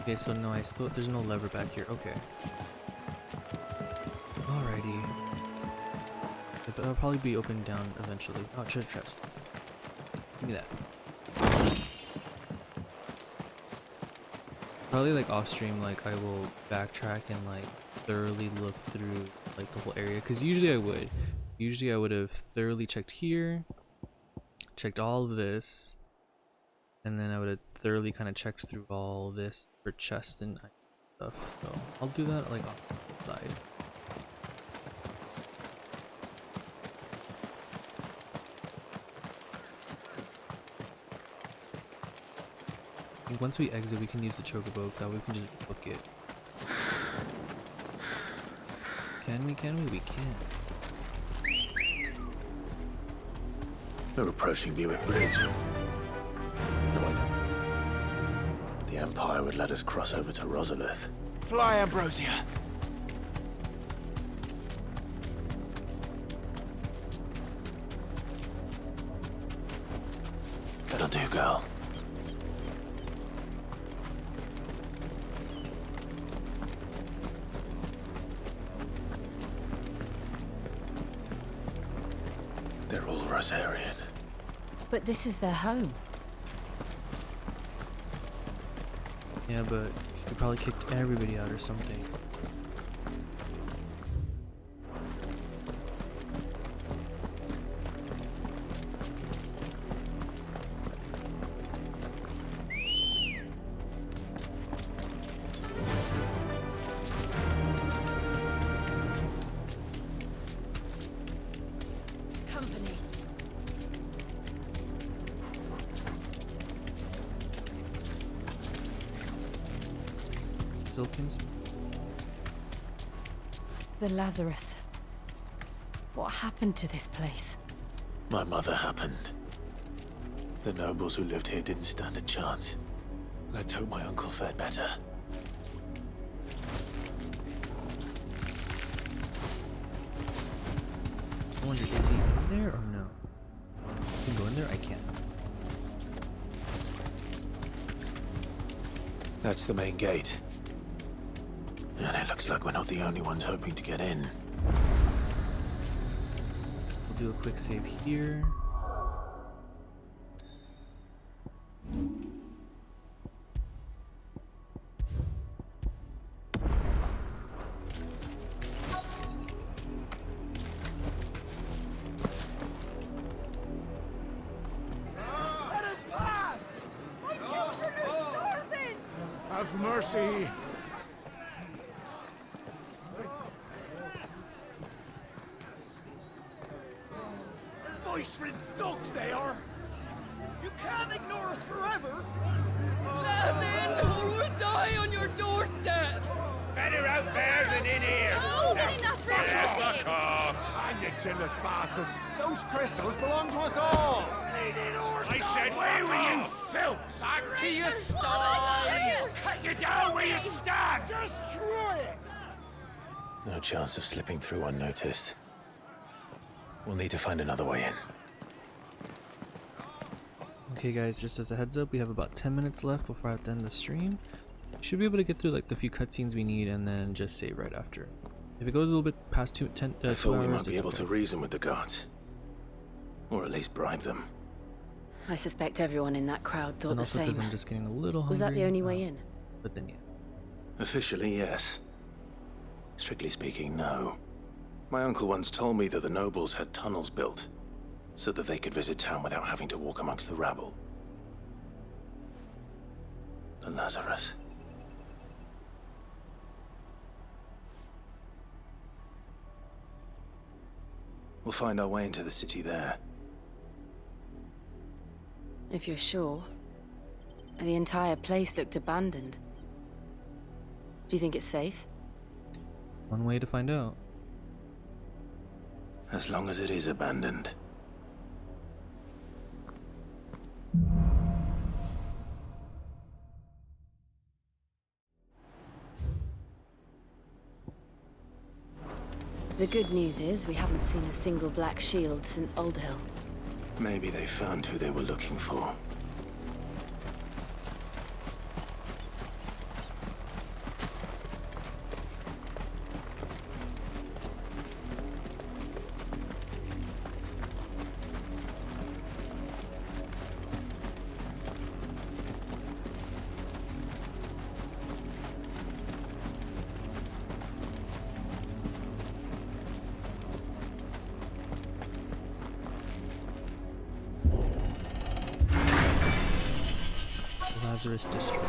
Okay, so no, there's no lever back here. Okay. Alrighty. It'll probably be opened down eventually. Oh, treasure chest. Give me that. Probably like off stream, like I will backtrack and like thoroughly look through like the whole area, because usually I would have thoroughly checked here, checked all of this, and then I would have thoroughly kind of checked through all this for chests and stuff. So I'll do that like on the side. I think once we exit, we can use the chocobo. That way we can just book it. Can we? Can we? We can. We're approaching Buick Bridge. No, I know. The Empire would let us cross over to Rosalith. Fly, Ambrosia. That'll do, girl. They're all Rosarian. But this is their home. Yeah, but they probably kicked everybody out or something. Company. Silkins? The Lazarus. What happened to this place? My mother happened. The nobles who lived here didn't stand a chance. Let's hope my uncle fared better. I wonder, is he in there or no? I can go in there? I can't. That's the main gate. And it looks like we're not the only ones hoping to get in. We'll do a quick save here. Let us pass! My children are starving! Have mercy! Voice-ridden dogs they are! You can't ignore us forever! Let us in, or we'll die on your doorstep! Better out there than in here! Oh, good enough for Fuck off! I'm the chinless bastards! Those crystals belong to us all! I said, where were you, filth? Back to your style! Cut you down where you stand! Destroy it! No chance of slipping through unnoticed. We'll need to find another way in. Okay guys, just as a heads up, we have about 10 minutes left before I have to end the stream. We should be able to get through like the few cutscenes we need and then just save right after. If it goes a little bit past 2 hours, I thought we might be able to reason with the guards. Or at least bribe them. I suspect everyone in that crowd thought And the also same. because I'm just getting a little hungry. Was that the only way in? But then yeah. Officially, yes. Strictly speaking, no. My uncle once told me that the nobles had tunnels built, so that they could visit town without having to walk amongst the rabble. The Lazarus. We'll find our way into the city there. If you're sure. The entire place looked abandoned. Do you think it's safe? One way to find out. As long as it is abandoned. The good news is we haven't seen a single black shield since Old Hill. Maybe they found who they were looking for. Lazarus District.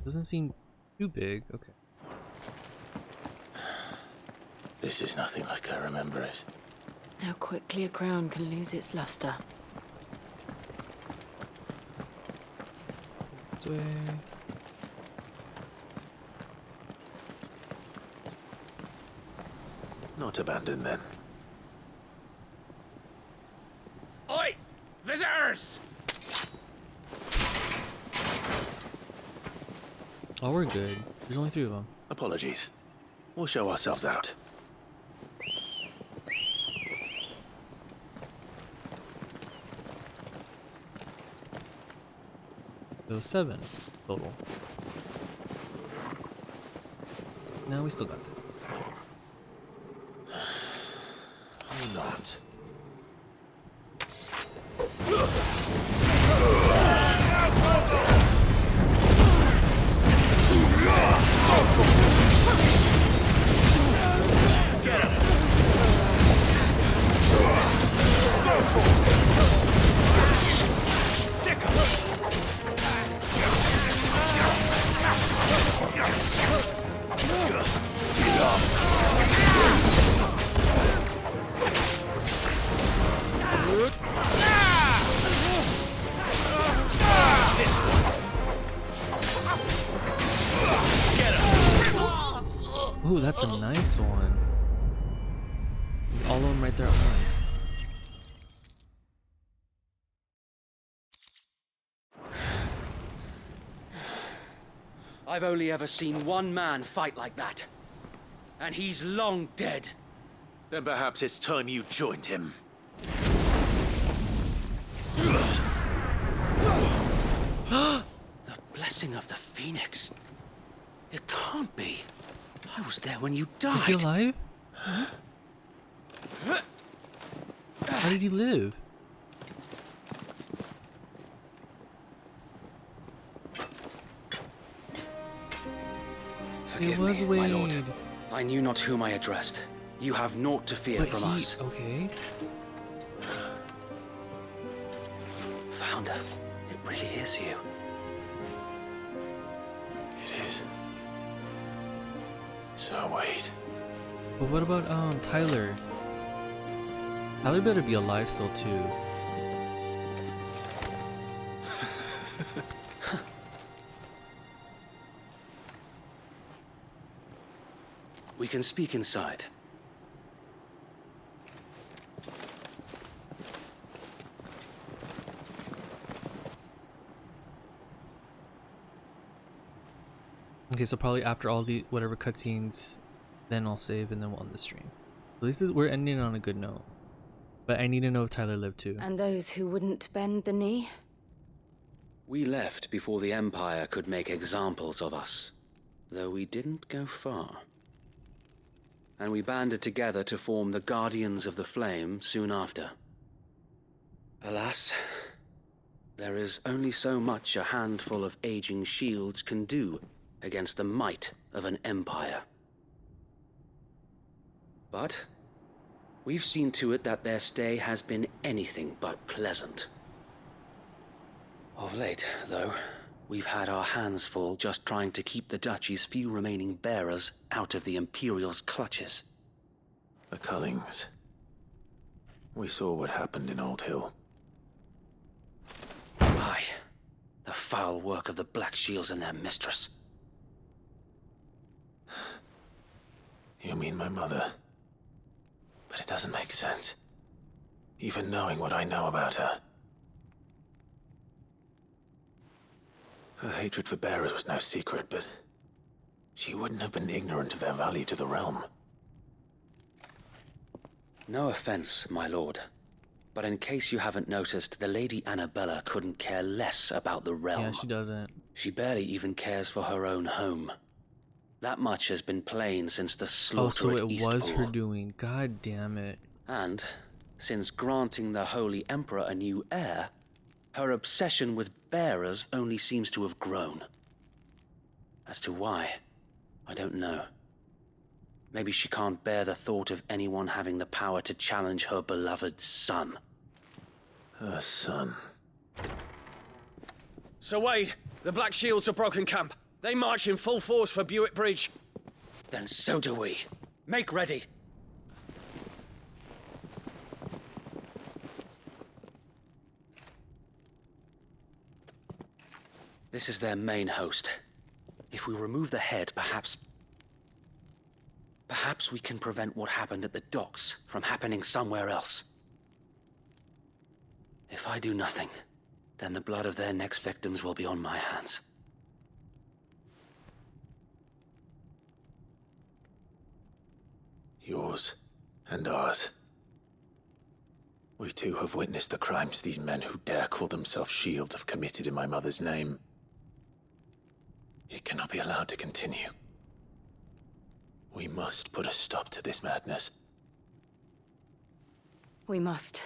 Doesn't seem too big. Okay. This is nothing like I remember it. How quickly a crown can lose its luster. This way. Not abandoned then. Oi! Visitors! Oh, we're good. There's only 3 of them. Apologies. We'll show ourselves out. So 7 total. Now we still got this. Or not. Ooh, that's a nice one. All of them right there at once. I've only ever seen one man fight like that. And he's long dead. Then perhaps it's time you joined him. The blessing of the Phoenix. It can't be. I was there when you died. Is he alive? How did he live? Forgive It was me, my lord. Wade. I knew not whom I addressed. You have naught to fear But from us. Okay. Founder, it really is you. It is. So wait. But what about Tyler? Tyler better be alive still too. We can speak inside. Okay, so probably after all the whatever cutscenes, then I'll save and then we'll end the stream. At least we're ending on a good note. But I need to know if Tyler lived too. And those who wouldn't bend the knee? We left before the Empire could make examples of us, though we didn't go far. And we banded together to form the Guardians of the Flame soon after. Alas, there is only so much a handful of aging shields can do against the might of an empire. But we've seen to it that their stay has been anything but pleasant. Of late, though, we've had our hands full just trying to keep the Duchy's few remaining bearers out of the Imperial's clutches. The Cullings. We saw what happened in Old Hill. Aye, the foul work of the Black Shields and their mistress. You mean my mother? But it doesn't make sense. Even knowing what I know about her. Her hatred for bearers was no secret, but she wouldn't have been ignorant of their value to the realm. No offense, my lord. But in case you haven't noticed, the Lady Annabella couldn't care less about the realm. Yeah, she doesn't. She barely even cares for her own home. That much has been plain since the slaughter at Eastpool. Oh, so it was her doing. God damn it. And, since granting the Holy Emperor a new heir, her obsession with bearers only seems to have grown. As to why, I don't know. Maybe she can't bear the thought of anyone having the power to challenge her beloved son. Her son. Sir Wade, the Black Shields have broken camp. They march in full force for Buick Bridge. Then so do we. Make ready. This is their main host. If we remove the head, perhaps we can prevent what happened at the docks from happening somewhere else. If I do nothing, then the blood of their next victims will be on my hands. Yours and ours. We too have witnessed the crimes these men who dare call themselves shields have committed in my mother's name. It cannot be allowed to continue. We must put a stop to this madness. We must.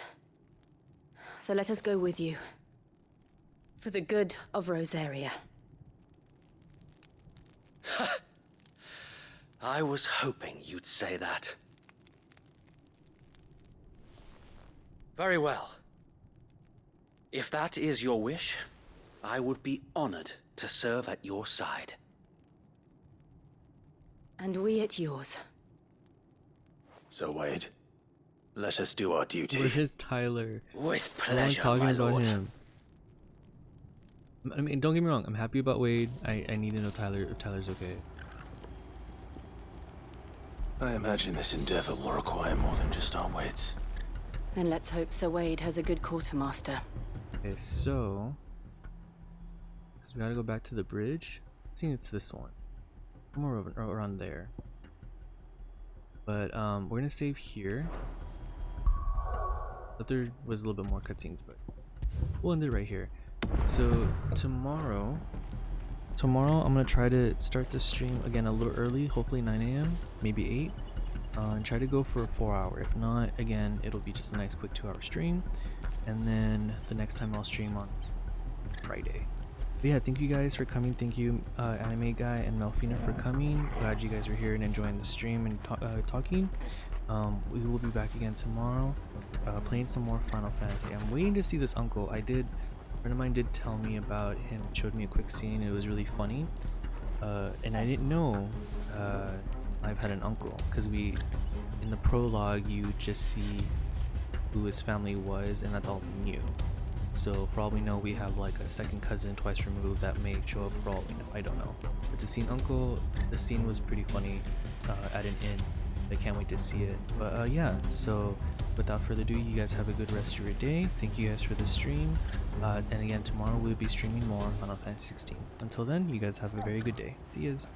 So let us go with you. For the good of Rosaria. I was hoping you'd say that. Very well. If that is your wish, I would be honored to serve at your side. And we at yours. So, Wade, let us do our duty. Where is Tyler? With Everyone's pleasure, talking my about lord. him. I mean, don't get me wrong. I'm happy about Wade. I need to know Tyler if Tyler's okay. I imagine this endeavor will require more than just our wits. Then let's hope Sir Wade has a good quartermaster. Okay, so we gotta go back to the bridge. I think it's this one. Somewhere around there. But we're gonna save here. But there was a little bit more cutscenes, but we'll end it right here. So tomorrow I'm gonna try to start the stream again a little early, hopefully 9 AM, maybe 8. And try to go for a 4-hour. If not, again, it'll be just a nice quick 2-hour stream. And then the next time I'll stream on Friday. But yeah, thank you guys for coming. Thank you, Anime Guy and Melfina, for coming. Glad you guys are here and enjoying the stream and talking. We will be back again tomorrow, playing some more Final Fantasy. I'm waiting to see this uncle. A friend of mine did tell me about him, showed me a quick scene. It was really funny. And I didn't know I've had an uncle, because in the prologue you just see who his family was, and that's all we knew. So for all we know, we have like a second cousin twice removed that may show up for all we know. I don't know. But to see an uncle, the scene was pretty funny at an inn. I can't wait to see it. But yeah, so without further ado, you guys have a good rest of your day. Thank you guys for the stream. And again, tomorrow we'll be streaming more on Final Fantasy 16. Until then, you guys have a very good day. See yous.